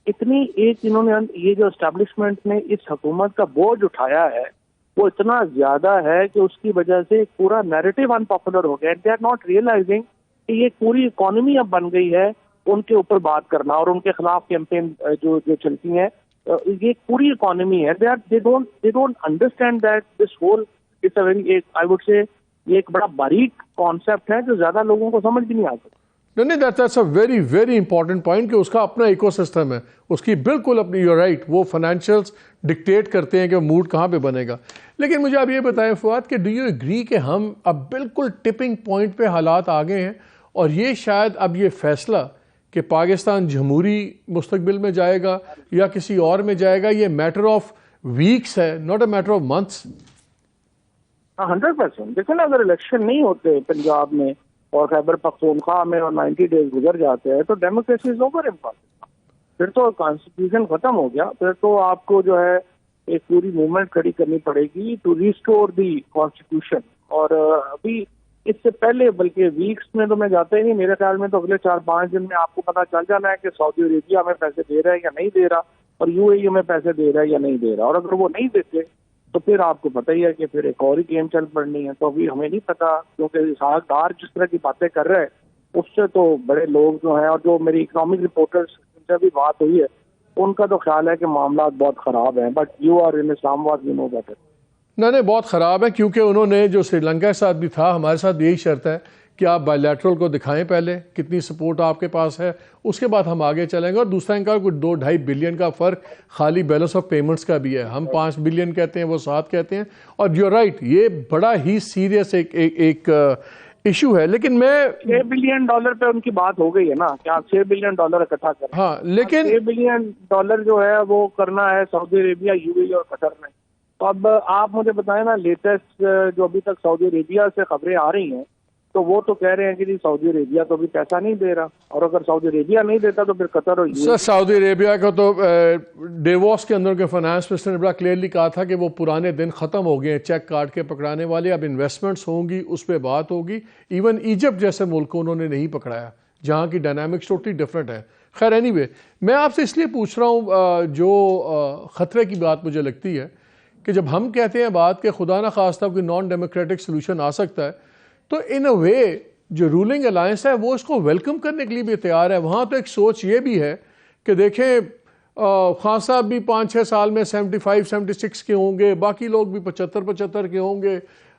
اتنی ایک انہوں نے یہ جو اسٹیبلشمنٹ نے اس حکومت کا بوجھ اٹھایا ہے وہ اتنا زیادہ ہے کہ اس کی وجہ سے پورا نیریٹو انپاپولر ہو گیا. دے آر ناٹ ریئلائزنگ کہ یہ پوری اکانومی اب بن گئی ہے ان کے اوپر بات کرنا اور ان کے خلاف کیمپین جو چلتی ہیں, یہ پوری اکانومی ہے. They don't understand that this whole it's a very, I would say یہ ایک بڑا باریک کانسیپٹ ہے جو زیادہ لوگوں کو سمجھ بھی نہیں آتا. نہیں, that's a very very important point کہ اس کا اپنا ایکو سسٹم ہے, اس کی بالکل اپنی, یو رائٹ, وہ فائنینشیلز ڈکٹیٹ کرتے ہیں کہ موڈ کہاں پہ بنے گا. لیکن مجھے آپ یہ بتائیں فواد کہ ڈو یو ایگری کہ ہم اب بالکل ٹپنگ پوائنٹ پہ حالات آ گئے ہیں, اور یہ شاید اب یہ فیصلہ کہ پاکستان جمہوری مستقبل میں جائے گا یا کسی اور میں جائے گا, یہ میٹر آف ویکس ہے, not a matter of months? 100%. دیکھیں نا, اگر الیکشن نہیں ہوتے پنجاب میں اور خیبر پختونخوا میں اور 90 ڈیز گزر جاتے ہیں تو democracy is over in Pakistan. پھر تو کانسٹیٹیوشن ختم ہو گیا, پھر تو آپ کو جو ہے ایک پوری موومنٹ کھڑی کرنی پڑے گی ٹو ریسٹور دی کانسٹیٹیوشن. اور ابھی اس سے پہلے بلکہ ویکس میں تو میں جاتا ہی نہیں, میرے خیال میں تو اگلے 4-5 دن میں آپ کو پتا چل جانا ہے کہ سعودی عربیہ ہمیں پیسے دے رہا ہے یا نہیں دے رہا, اور یو اے ای ہمیں پیسے دے رہا ہے یا نہیں دے رہا. اور اگر وہ نہیں دیتے تو پھر آپ کو پتہ ہی ہے کہ پھر ایک اور ہی گیم چل پڑنی ہے. تو ابھی ہمیں نہیں پتا, کیونکہ اسحاق ڈار جس طرح کی باتیں کر رہے ہیں اس سے تو بڑے لوگ جو ہیں, اور جو میری اکنامک رپورٹرز سے بھی بات ہوئی ہے, ان کا تو خیال ہے کہ معاملات بہت خراب ہیں. بٹ یو آر ان اسلام آباد, یو نو بیٹر. نہیں, بہت خراب ہے, کیونکہ انہوں نے جو سری لنکا کے ساتھ بھی تھا, ہمارے ساتھ بھی یہی شرط ہے کہ آپ بائی لیٹرل کو دکھائیں پہلے کتنی سپورٹ آپ کے پاس ہے, اس کے بعد ہم آگے چلیں گے. اور دوسرا ان کا کوئی 2-2.5 بلین کا فرق خالی بیلنس آف پیمنٹس کا بھی ہے, ہم 5 بلین کہتے ہیں, وہ 7 کہتے ہیں. اور یو رائٹ, یہ بڑا ہی سیریس ایک ایشو ہے. لیکن میں $6 بلین پہ ان کی بات ہو گئی ہے نا, کہ آپ $6 بلین اکٹھا کریں. ہاں, لیکن $6 بلین جو ہے وہ کرنا ہے سعودی عربیہ, یو اے ای اور قطر میں. تو اب آپ مجھے بتائیں نا, لیٹسٹ جو ابھی تک سعودی عربیہ سے خبریں آ رہی ہیں تو وہ تو کہہ رہے ہیں کہ جی سعودی عربیہ تو ابھی پیسہ نہیں دے رہا, اور اگر سعودی عربیہ نہیں دیتا تو پھر قطر اور سر سعودی عربیہ کا تو ڈیووس کے اندر کے فائنانس منسٹر نے بڑا کلیئرلی کہا تھا کہ وہ پرانے دن ختم ہو گئے ہیں چیک کاٹ کے پکڑانے والے, اب انویسٹمنٹس ہوں گی, اس پہ بات ہوگی. ایون ایجپٹ جیسے ملک کو انہوں نے نہیں پکڑایا جہاں کی ڈائنامکس ٹوٹلی ڈفرینٹ ہے. خیر اینی وے, میں آپ سے اس لیے پوچھ رہا ہوں, جو خطرے کی بات مجھے لگتی ہے کہ جب ہم کہتے ہیں بات کہ خدا نہ خواستہ کوئی نان ڈیموکریٹک سولوشن آ سکتا ہے, تو ان اے وے جو رولنگ الائنس ہے وہ اس کو ویلکم کرنے کے لیے بھی تیار ہے. وہاں تو ایک سوچ یہ بھی ہے کہ دیکھیں خان صاحب بھی 5-6 سال میں 75-76 کے ہوں گے, باقی لوگ بھی 75-75 کے ہوں گے,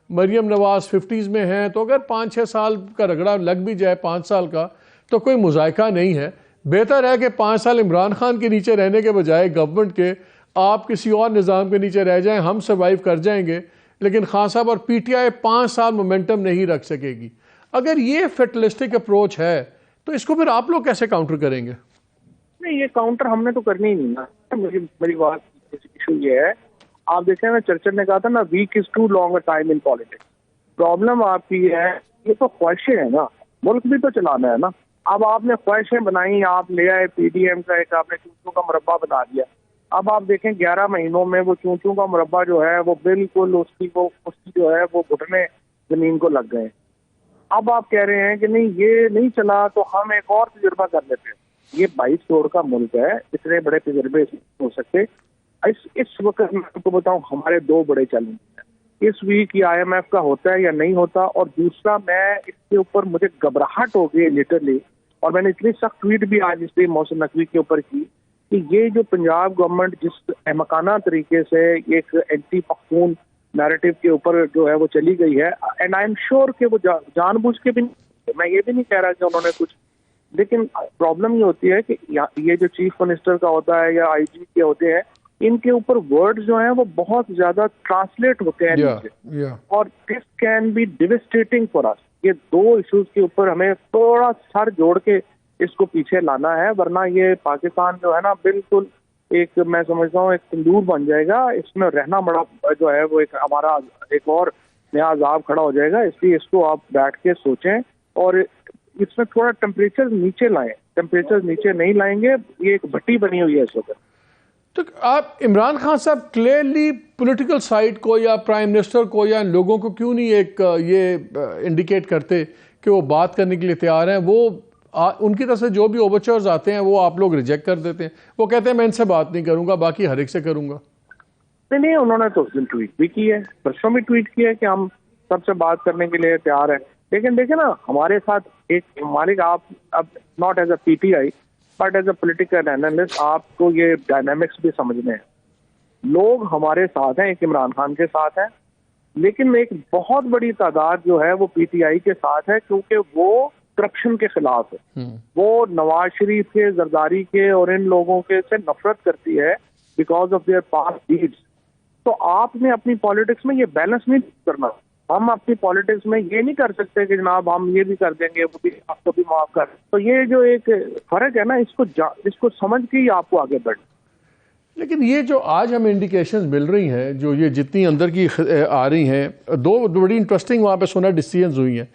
مریم نواز 50s میں ہیں, تو اگر 5-6 سال کا رگڑا لگ بھی جائے 5 سال کا تو کوئی مذائقہ نہیں ہے. بہتر ہے کہ 5 سال عمران خان کے نیچے رہنے کے بجائے گورنمنٹ کے آپ کسی اور نظام کے نیچے رہ جائیں, ہم سروائیو کر جائیں گے, لیکن خان صاحب اور پی ٹی آئی 5 سال مومنٹم نہیں رکھ سکے گی. اگر یہ فیٹلسٹک اپروچ ہے تو اس کو پھر آپ لوگ کیسے کاؤنٹر کریں گے؟ نہیں, یہ کاؤنٹر ہم نے تو کرنی ہی نہیں نا. میری بات ایشو یہ ہے, آپ دیکھیں نا چرچل نے کہا تھا نا, week is too long a time in politics. Problem آپ کی ہے, یہ تو خواہشیں ہیں نا, ملک بھی تو چلانا ہے نا. اب آپ نے خواہشیں بنائی, آپ لے آئے پی ڈی ایم کا ایک آپ نے چونچوں کا مربع بنا دیا. اب آپ دیکھیں 11 مہینوں میں وہ چونچوں کا مربع جو ہے وہ بالکل اس کی جو ہے وہ گھٹنے زمین کو لگ گئے. اب آپ کہہ رہے ہیں کہ نہیں یہ نہیں چلا تو ہم ایک اور تجربہ کر لیتے ہیں. یہ 22 کروڑ کا ملک ہے, اتنے بڑے تجربے ہو سکتے. اس وقت میں آپ کو بتاؤں ہمارے 2 بڑے چیلنج ہیں. اس ویک یہ آئی ایم ایف کا ہوتا ہے یا نہیں ہوتا, اور دوسرا میں اس کے اوپر مجھے گھبراہٹ ہو گئی لٹرلی, اور میں نے اتنی سخت ٹویٹ بھی آج اس محسن نقوی کے اوپر کی کہ یہ جو پنجاب گورنمنٹ جس احمقانہ طریقے سے ایک اینٹی پختون نیریٹو کے اوپر جو ہے وہ چلی گئی ہے, اینڈ آئی ایم شیور کہ وہ جان بوجھ کے بھی, میں یہ بھی نہیں کہہ رہا کہ انہوں نے کچھ, لیکن پرابلم یہ ہوتی ہے کہ یہ جو چیف منسٹر کا ہوتا ہے یا آئی جی کے ہوتے ہیں, ان کے اوپر ورڈز جو ہیں وہ بہت زیادہ ٹرانسلیٹ ہوتے ہیں نیچے, اور this can be devastating for us. یہ 2 ایشوز کے اوپر ہمیں تھوڑا سر جوڑ کے اس کو پیچھے لانا ہے, ورنہ یہ پاکستان جو ہے نا بالکل ایک, میں سمجھتا ہوں ایک تندور بن جائے گا. اس میں رہنا بڑا جو ہے وہ ایک ہمارا ایک اور نیا عذاب کھڑا ہو جائے گا. اس لیے اس کو آپ بیٹھ کے سوچیں اور اس میں تھوڑا ٹیمپریچر نیچے لائیں. ٹیمپریچر نیچے نہیں لائیں گے, یہ ایک بھٹی بنی ہوئی ہے اس وقت. تو آپ عمران خان صاحب کلیئرلی پولیٹیکل سائڈ کو یا پرائم منسٹر کو یا لوگوں کو کیوں نہیں ایک یہ انڈیکیٹ کرتے کہ وہ بات کرنے کے لیے تیار ہیں؟ وہ ان کی طرف سے جو بھی اوورچرز آتے ہیں وہ آپ لوگ ریجیکٹ کر دیتے ہیں. وہ کہتے ہیں میں ان سے بات نہیں کروں گا, باقی ہر ایک سے کروں گا. نہیں, انہوں نے تو اس دن ٹویٹ بھی کی ہے, پرسوں بھی ٹویٹ کیا ہے کہ ہم سب سے بات کرنے کے لیے تیار ہیں. لیکن دیکھیں نا, ہمارے ساتھ ایک مالک, آپ اب not as a P T I but as a political analyst آپ کو یہ ڈائنامکس بھی سمجھنے ہیں. لوگ ہمارے ساتھ ہیں, ایک عمران خان کے ساتھ ہیں, لیکن ایک بہت بڑی تعداد جو ہے وہ پی ٹی آئی کے ساتھ ہے, کیونکہ وہ کرپشن کے خلاف ہے. وہ نواز شریف کے, زرداری کے اور ان لوگوں کے سے نفرت کرتی ہے because of their past deeds. تو آپ نے اپنی پالیٹکس میں یہ بیلنس نہیں کرنا. ہم اپنی پالیٹکس میں یہ نہیں کر سکتے کہ جناب ہم یہ بھی کر دیں گے, وہ بھی آپ کو بھی معاف کر. تو یہ جو ایک فرق ہے نا, اس کو سمجھ کے ہی آپ کو آگے بڑھنا. لیکن یہ جو آج ہمیں انڈیکیشنز مل رہی ہیں, جو یہ جتنی اندر کی آ رہی ہیں, 2 بڑی انٹرسٹنگ وہاں پہ سونا ڈیسیژنز ہوئی ہیں.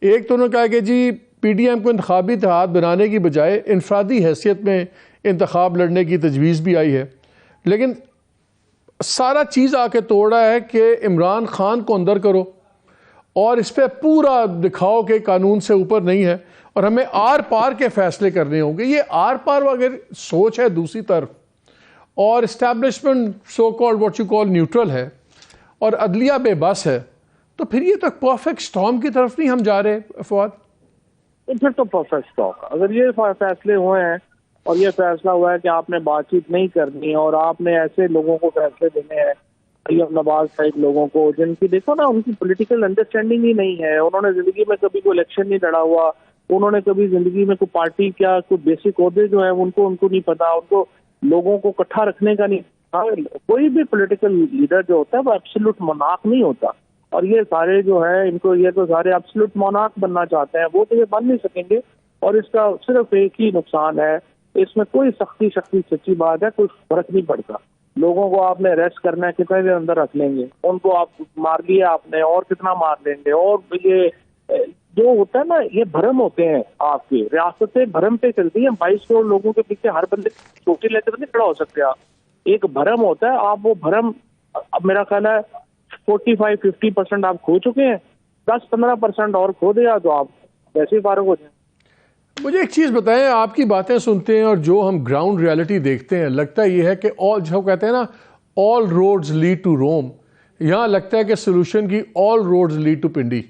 ایک تو انہوں نے کہا کہ جی پی ڈی ایم کو انتخابی اتحاد بنانے کی بجائے انفرادی حیثیت میں انتخاب لڑنے کی تجویز بھی آئی ہے, لیکن سارا چیز آ کے توڑا ہے کہ عمران خان کو اندر کرو اور اس پہ پورا دکھاؤ کہ قانون سے اوپر نہیں ہے اور ہمیں آر پار کے فیصلے کرنے ہوں گے. یہ آر پار اگر سوچ ہے دوسری طرف, اور establishment so called what you call neutral ہے, اور عدلیہ بے بس ہے, تو پھر یہ تو پرفیکٹ اسٹارم کی طرف نہیں ہم جا رہے فواد؟ پھر تو پرفیکٹ اسٹارم. اگر یہ فیصلے ہوئے ہیں اور یہ فیصلہ ہوا ہے کہ آپ نے بات چیت نہیں کرنی اور آپ نے ایسے لوگوں کو فیصلے دینے ہیں, مریم نواز ٹائپ لوگوں کو, جن کی دیکھو نا ان کی پولیٹیکل انڈرسٹینڈنگ ہی نہیں ہے, انہوں نے زندگی میں کبھی کوئی الیکشن نہیں لڑا ہوا, انہوں نے کبھی زندگی میں کوئی پارٹی کیا کوئی بیسک عہدے جو ہیں ان کو نہیں پتا, ان کو لوگوں کو اکٹھا رکھنے کا نہیں. کوئی بھی پولیٹیکل لیڈر جو ہوتا ہے وہ ایبسولوٹ مونارک نہیں ہوتا, اور یہ سارے جو ہے ان کو یہ تو سارے ایبسولوٹ مونارک بننا چاہتے ہیں, وہ تو یہ بن نہیں سکیں گے. اور اس کا صرف ایک ہی نقصان ہے, اس میں کوئی سختی سچی بات ہے, کوئی فرق نہیں پڑتا. لوگوں کو آپ نے اریسٹ کرنا ہے, کتنے دیر اندر رکھ لیں گے, ان کو آپ مار لیا آپ نے اور کتنا مار لیں گے. اور یہ جو ہوتا ہے نا, یہ بھرم ہوتے ہیں آپ کی ریاستیں, بھرم پہ چلتی ہیں. 22 کروڑ لوگوں کے پیچھے ہر بندے چھوٹی لیتے تو نہیں کھڑا ہو سکتے آپ. ایک بھرم ہوتا ہے, آپ وہ بھرم اب میرا خیال ہے 45-50% آپ کھو چکے ہیں, 10-15% اور کھو دیا تو آپ ویسے ہی فارغ ہو جائیں. مجھے ایک چیز بتائیں, آپ کی باتیں سنتے ہیں اور جو ہم گراؤنڈ ریالٹی دیکھتے ہیں, لگتا یہ ہے کہ جو کہتے ہیں نا آل روڈز لیڈ ٹو روم, یہاں لگتا ہے کہ سولوشن کی آل روڈز لیڈ ٹو پنڈی.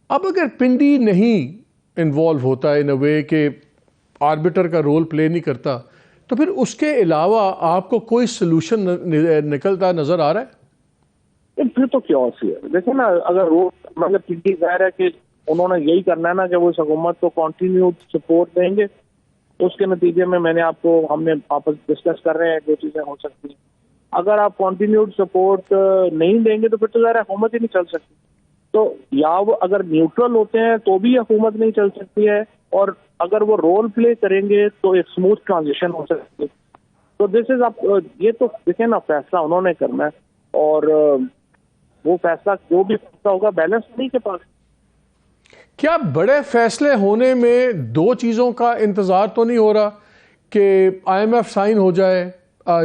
اب اگر پنڈی نہیں انوالو ہوتا ہے ان اے وے کہ آربٹر کا رول پلے نہیں کرتا، تو پھر اس کے علاوہ آپ کو کوئی سلوشن نکلتا نظر آ رہا ہے؟ پھر تو کیوس ہی ہے. دیکھیں نا، اگر وہ مطلب پنڈی ظاہر ہے کہ انہوں نے یہی کرنا ہے نا کہ وہ اس حکومت کو کنٹینیو سپورٹ دیں گے. اس کے نتیجے میں ہم نے آپس ڈسکس کر رہے ہیں جو چیزیں ہو سکتی ہیں. اگر آپ کنٹینیوڈ سپورٹ نہیں دیں گے تو پھر تو ظاہر حکومت ہی نہیں چل سکتی. تو یا وہ اگر نیوٹرل ہوتے ہیں تو بھی حکومت نہیں چل سکتی ہے، اور اگر وہ رول پلے کریں گے تو ایک اسموتھ ٹرانزیشن ہو سکتی ہے. تو دس از یہ تو دیکھیں نا، فیصلہ انہوں نے کرنا ہے، اور وہ فیصلہ جو بھی فیصلہ ہوگا بیلنس نہیں کے پاس. کیا بڑے فیصلے ہونے میں دو چیزوں کا انتظار تو نہیں ہو رہا کہ آئی ایم ایف سائن ہو جائے،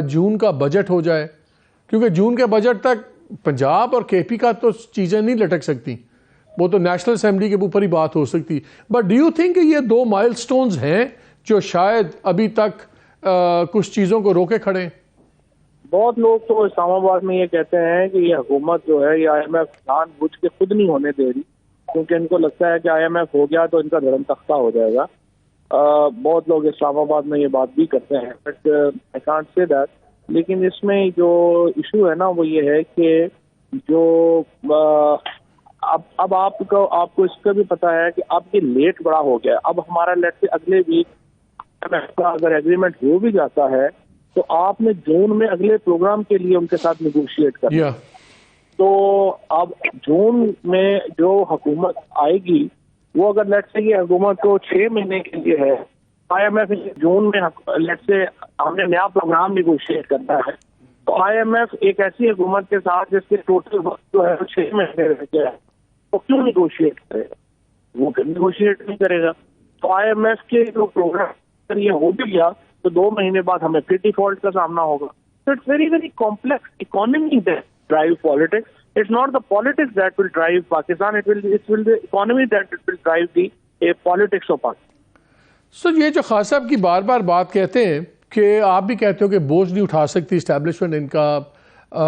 جون کا بجٹ ہو جائے؟ کیونکہ جون کے بجٹ تک پنجاب اور کے پی کا تو چیزیں نہیں لٹک سکتی، وہ تو نیشنل اسمبلی کے اوپر ہی بات ہو سکتی. بٹ ڈو یو تھنک کہ یہ دو مائل سٹونز ہیں جو شاید ابھی تک کچھ چیزوں کو روکے کھڑے ہیں؟ بہت لوگ تو اسلام آباد میں یہ کہتے ہیں کہ یہ حکومت جو ہے یہ آئی ایم ایف جان بوجھ کے خود نہیں ہونے دے رہی، کیونکہ ان کو لگتا ہے کہ آئی ایم ایف ہو گیا تو ان کا دھرم تختہ ہو جائے گا. بہت لوگ اسلام آباد میں یہ بات بھی کرتے ہیں، but I can't say that. لیکن اس میں جو ایشو ہے نا وہ یہ ہے کہ جو اب آپ کو اس کا بھی پتا ہے کہ اب یہ لیٹ بڑا ہو گیا. اب ہمارا لیٹ سے اگلے ویک اگر ایگریمنٹ ہو بھی جاتا ہے تو آپ نے جون میں اگلے پروگرام کے لیے ان کے ساتھ نیگوشیٹ کرنا. تو اب جون میں جو حکومت آئے گی وہ اگر لیٹ سے یہ حکومت کو 6 مہینے کے لیے ہے، آئی ایم ایف جون میں لیٹ سے ہم نے نیا پروگرام نیگوشیٹ کرنا ہے، تو آئی ایم ایف ایک ایسی حکومت کے ساتھ جس کے ٹوٹل وقت جو ہے 6 مہینے رہ گیا ہے، تو کیوں نیگوشیٹ کرے گا؟ وہ نیگوشیٹ نہیں کرے گا. تو آئی ایم ایف کے جو پروگرام یہ ہو بھی گیا تو 2 مہینے بعد ہمیں پھر ڈیفالٹ کا سامنا ہوگا. So it's very, very complex economy that drive politics. It's not the politics that will drive Pakistan. It will the economy that will drive the politics of Pakistan. So یہ جو خان صاحب کی بار بار بات کہتے ہیں کہ آپ بھی کہتے ہو کہ بوجھ نہیں اٹھا سکتی اسٹیبلشمنٹ ان کا،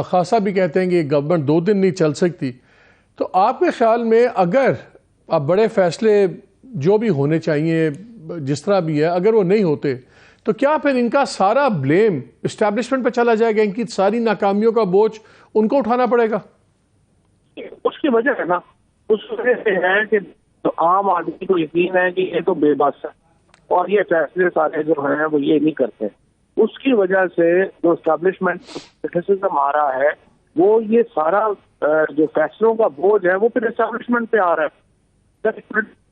خان صاحب بھی کہتے ہیں کہ گورنمنٹ 2 دن نہیں چل سکتی. تو آپ کے خیال میں اگر اب بڑے فیصلے جو بھی ہونے چاہیے جس طرح بھی ہے اگر وہ نہیں ہوتے تو کیا پھر ان کا سارا بلیم اسٹیبلشمنٹ پہ چلا جائے گا؟ ان کی ساری ناکامیوں کا بوجھ ان کو اٹھانا پڑے گا؟ اس کی وجہ ہے نا، اس وجہ سے ہے کہ عام آدمی کو یقین ہے کہ یہ تو بے بس ہے اور یہ فیصلے سارے جو ہیں وہ یہ نہیں کرتے. اس کی وجہ سے جو اسٹیبلشمنٹ کرٹیسزم آ رہا ہے وہ یہ سارا جو فیصلوں کا بوجھ ہے وہ پھر اسٹیبلشمنٹ پہ آ رہا ہے. جب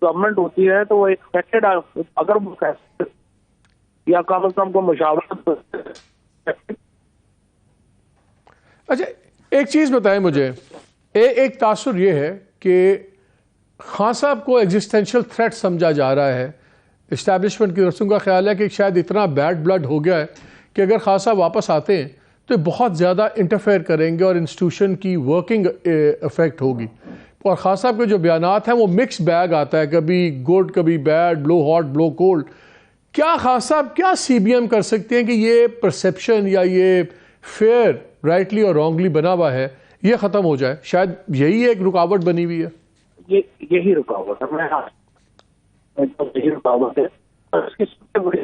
گورنمنٹ ہوتی ہے تو وہ ایکسپیکٹڈ اگر وہ فیصلے یا کم از کم کو مشاورت. اچھا ایک چیز بتائیں مجھے، ایک تاثر یہ ہے کہ خان صاحب کو ایگزسٹینشل تھریٹ سمجھا جا رہا ہے اسٹیبلشمنٹ کی رسوم کا خیال ہے کہ شاید اتنا بیڈ بلڈ ہو گیا ہے کہ اگر خان صاحب واپس آتے ہیں تو بہت زیادہ انٹرفیئر کریں گے اور انسٹیٹیوشن کی ورکنگ افیکٹ ہوگی. اور خان صاحب کے جو بیانات ہیں وہ مکس بیگ آتا ہے، کبھی گڈ کبھی بیڈ، بلو ہاٹ بلو کولڈ. کیا خان صاحب کیا سی بی ایم کر سکتے ہیں کہ یہ پرسیپشن یا یہ فیئر رائٹلی اور رانگلی بنا ہوا ہے یہ ختم ہو جائے؟ شاید یہی ایک رکاوٹ بنی ہوئی ہے. یہی رکاوٹ ہے، یہی رکاوٹ ہے. اور اس کی سب سے بڑی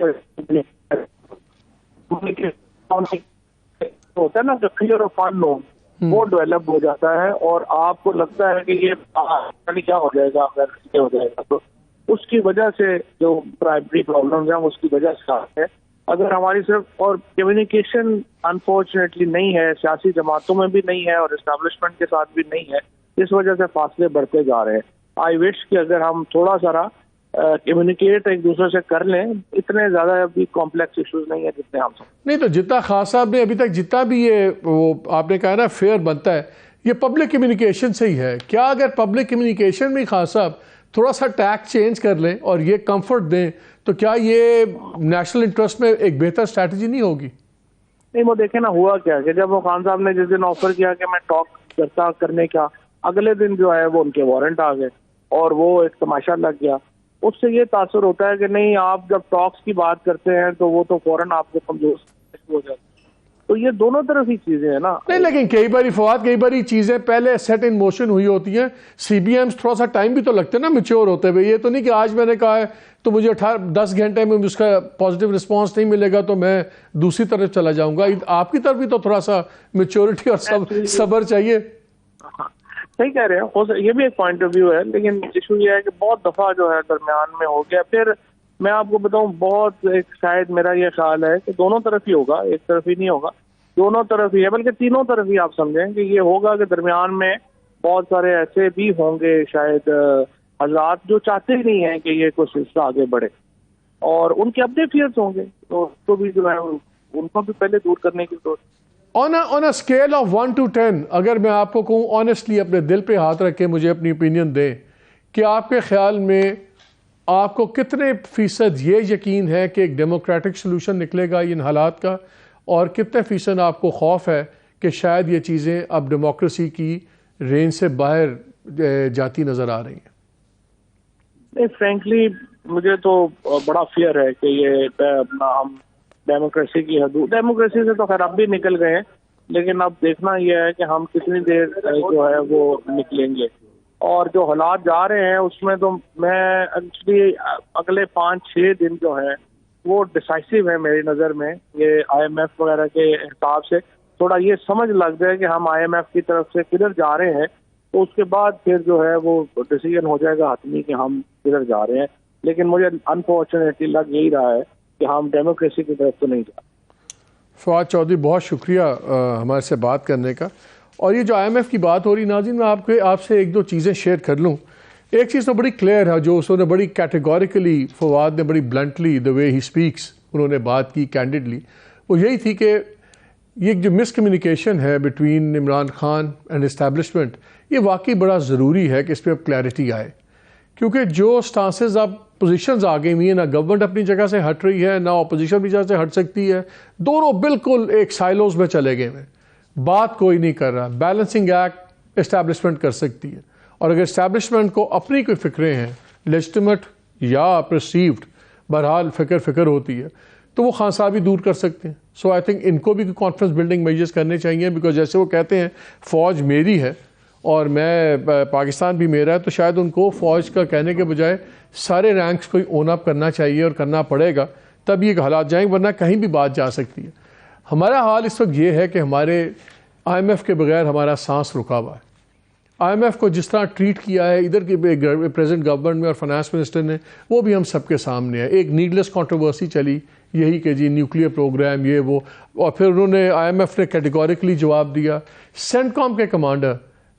ہوتا ہے نا کہ فیئر آف اننون وہ ڈیولپ ہو جاتا ہے اور آپ کو لگتا ہے کہ یہ کیا ہو جائے گا اگر کیا ہو جائے گا. تو اس کی وجہ سے جو پرائمری پرابلمز ہیں اس کی وجہ سے ہے. اگر ہماری صرف اور کمیونیکیشن انفارچونیٹلی نہیں ہے، سیاسی جماعتوں میں بھی نہیں ہے اور اسٹیبلشمنٹ کے ساتھ بھی نہیں ہے، اس وجہ سے فاصلے بڑھتے جا رہے ہیں. آئی وش کہ اگر ہم تھوڑا سا کمیونیکیٹ ایک دوسرے سے کر لیں، اتنے زیادہ ابھی کمپلیکس ایشوز نہیں ہے جتنے ہم نہیں. تو جتنا خان صاحب نے ابھی تک جتنا بھی یہ وہ آپ نے کہا نا فیئر بنتا ہے یہ پبلک کمیونیکیشن سے ہی ہے. کیا اگر پبلک کمیونیکیشن میں خان صاحب تھوڑا سا ٹیک چینج کر لیں اور یہ کمفرٹ دیں تو کیا یہ نیشنل انٹرسٹ میں ایک بہتر اسٹریٹجی نہیں ہوگی؟ نہیں، وہ دیکھیں نا ہوا کیا کہ جب وہ خان صاحب نے جس دن آفر کیا کہ میں ٹاک کرنے کا، اگلے دن جو ہے وہ ان کے وارنٹ آ گئے اور وہ ایک تماشا لگ گیا. اس سے یہ تاثر ہوتا ہے کہ نہیں، آپ جب ٹاکس کی بات کرتے ہیں تو وہ تو فوراً آپ کو کمزور ہو جاتا ہے. تو یہ دونوں طرف ہی چیزیں ہیں نا. نہیں لیکن کئی باری فواد کئی باری چیزیں پہلے سیٹ ان موشن ہوئی ہوتی ہیں. سی بی ایمز تھوڑا سا ٹائم بھی تو لگتے ہیں نا میچور ہوتے ہوئے. یہ تو نہیں کہ آج میں نے کہا ہے تو مجھے 10 گھنٹے میں اس کا پازیٹیو رسپانس نہیں ملے گا تو میں دوسری طرف چلا جاؤں گا. آپ کی طرف بھی تو تھوڑا سا میچورٹی اور صبر چاہیے. صحیح کہہ رہے ہیں, یہ بھی ایک پوائنٹ آف ویو ہے, لیکن ایشو یہ ہے کہ بہت دفعہ جو ہے درمیان میں ہو گیا. پھر میں آپ کو بتاؤں بہت شاید میرا یہ خیال ہے کہ دونوں طرف ہی ہوگا, ایک طرف ہی نہیں ہوگا, دونوں طرف ہی ہے, بلکہ تینوں طرف ہی آپ سمجھیں کہ یہ ہوگا کہ درمیان میں بہت سارے ایسے بھی ہوں گے شاید حضرات جو چاہتے ہی نہیں ہیں کہ یہ کوئی سلسلہ آگے بڑھے, اور ان کے اپنے فیئرز ہوں گے, تو اس کو بھی جو ہے ان کو بھی پہلے دور کرنے کی ضرورت. on a scale of 1 to 10 اگر میں آپ کو کہوں آنیسٹلی اپنے دل پہ ہاتھ رکھ کے مجھے اپنی اوپینین دیں کہ آپ کے خیال میں آپ کو کتنے فیصد یہ یقین ہے کہ ایک ڈیموکریٹک سلوشن نکلے گا ان حالات کا, اور کتنے فیصد آپ کو خوف ہے کہ شاید یہ چیزیں اب ڈیموکریسی کی رینج سے باہر جاتی نظر آ رہی ہیں؟ نہیں, فرینکلی مجھے تو بڑا فیئر ہے کہ یہ اپنا ہم ڈیموکریسی کی حدود, ڈیموکریسی سے تو خیر اب بھی نکل گئے ہیں, لیکن اب دیکھنا یہ ہے کہ ہم کتنی دیر جو ہے وہ نکلیں گے. اور جو حالات جا رہے ہیں اس میں تو میں ایکچولی اگلے 5-6 دن جو ہیں وہ ڈیسائسو ہے میری نظر میں. یہ آئی ایم ایف وغیرہ کے حساب سے تھوڑا یہ سمجھ لگ جائے کہ ہم آئی ایم ایف کی طرف سے کدھر جا رہے ہیں, تو اس کے بعد پھر جو ہے وہ ڈیسیژن ہو جائے گا حتمی کہ ہم کدھر جا رہے ہیں. لیکن مجھے انفارچونیٹلی لگ یہی رہا ہے کہ ہم ڈیموکریسی کی طرف تو نہیں جا. فواد چودھری بہت شکریہ ہمارے سے بات کرنے کا. اور یہ جو آئی ایم ایف کی بات ہو رہی ناظرین, میں آپ سے 1-2 چیزیں شیئر کر لوں. ایک چیز تو بڑی کلیئر ہے جو اس نے بڑی کیٹیگوریکلی فواد نے بڑی bluntly the way he speaks انہوں نے بات کی کینڈیڈلی, وہ یہی تھی کہ یہ جو مس کمیونیکیشن ہے between Imran Khan and establishment, یہ واقعی بڑا ضروری ہے کہ اس پہ اب کلیئرٹی آئے, کیونکہ جو سٹانسز اب پوزیشنز آ گئی ہوئی ہیں, نہ گورنمنٹ اپنی جگہ سے ہٹ رہی ہے نہ اپوزیشن اپنی جگہ سے ہٹ سکتی ہے, دونوں بالکل ایک سائلوز میں چلے گئے ہیں, بات کوئی نہیں کر رہا. بیلنسنگ ایکٹ اسٹیبلشمنٹ کر سکتی ہے, اور اگر اسٹیبلشمنٹ کو اپنی کوئی فکریں ہیں لیجٹیمیٹ یا پرسیوڈ, بہرحال فکر ہوتی ہے, تو وہ خان صاحب بھی دور کر سکتے ہیں. سو آئی تھنک ان کو بھی کانفیڈنس بلڈنگ میجرز کرنے چاہیے, بیکاز جیسے وہ کہتے ہیں فوج میری ہے اور میں پاکستان بھی میرا ہے, تو شاید ان کو فوج کا کہنے کے بجائے سارے رینکس کو اون اپ کرنا چاہیے اور کرنا پڑے گا, تب یہ حالات جائیں, ورنہ کہیں بھی بات جا سکتی ہے. ہمارا حال اس وقت یہ ہے کہ ہمارے آئی ایم ایف کے بغیر ہمارا سانس رکا ہوا ہے. آئی ایم ایف کو جس طرح ٹریٹ کیا ہے ادھر کے پریزنٹ گورنمنٹ میں اور فائنانس منسٹر نے, وہ بھی ہم سب کے سامنے ہے. ایک نیڈلیس کنٹروورسی چلی یہی کہ جی نیوکلیئر پروگرام یہ وہ, اور پھر انہوں نے آئی ایم ایف نے کیٹیگوریکلی جواب دیا. سینٹکام کے کمانڈر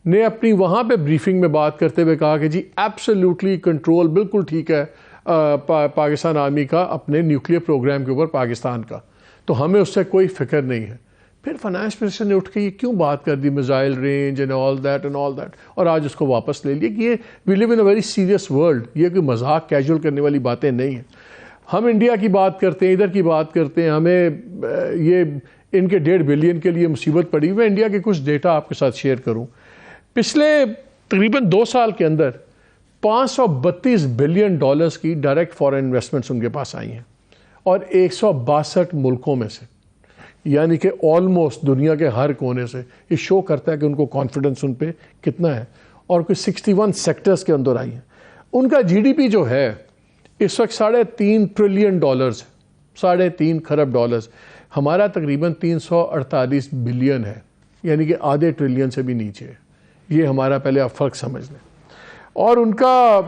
نے اپنی وہاں پہ بریفنگ میں بات کرتے ہوئے کہا کہ جی ایبسلیوٹلی کنٹرول بالکل ٹھیک ہے پاکستان آرمی کا اپنے نیوکلیئر پروگرام کے اوپر پاکستان کا, تو ہمیں اس سے کوئی فکر نہیں ہے. پھر فائنانس منسٹر نے اٹھ کے یہ کیوں بات کر the missile range and all that, اور آج اس کو واپس لے لیا کہ یہ we live in a very serious world, یہ کوئی مذاق کیجول کرنے والی باتیں نہیں ہیں. ہم انڈیا کی بات کرتے ہیں, ادھر کی بات کرتے ہیں, ہمیں یہ ان کے 1.5 بلین کے لیے مصیبت پڑی. میں انڈیا کے کچھ ڈیٹا آپ کے ساتھ شیئر کروں. پچھلے تقریباً 2 سال کے اندر $532 بلین کی ڈائریکٹ فارن انویسٹمنٹس ان کے پاس آئی ہیں, اور 162 ملکوں میں سے, یعنی کہ آلموسٹ دنیا کے ہر کونے سے. یہ شو کرتا ہے کہ ان کو کانفیڈنس ان پہ کتنا ہے, اور کوئی 61 سیکٹرز کے اندر آئی ہیں. ان کا جی ڈی پی جو ہے اس وقت $3.5 ٹریلین, 3.5 خرب ڈالرز. ہمارا تقریباً 348 بلین ہے, یعنی کہ آدھے ٹریلین سے بھی نیچے ہے. یہ ہمارا پہلے آپ فرق سمجھ لیں. اور ان کا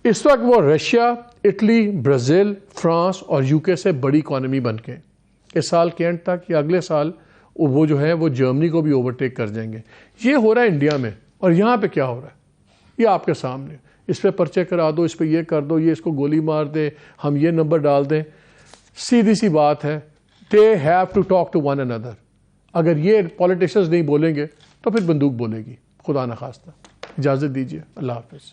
اس وقت وہ رشیا, اٹلی, برازیل, فرانس اور یو کے سے بڑی اکانومی بن کے اس سال کے اینڈ تک یا اگلے سال وہ جو ہے وہ جرمنی کو بھی اوورٹیک کر جائیں گے. یہ ہو رہا ہے انڈیا میں, اور یہاں پہ کیا ہو رہا ہے یہ آپ کے سامنے. اس پہ پرچے کرا دو, اس پہ یہ کر دو, یہ اس کو گولی مار دے, ہم یہ نمبر ڈال دیں. سیدھی سی بات ہے, they have to talk to one another. اگر یہ پولیٹیشنز نہیں بولیں گے تو پھر بندوق بولے گی. خدا نخواستہ. اجازت دیجیے, اللہ حافظ.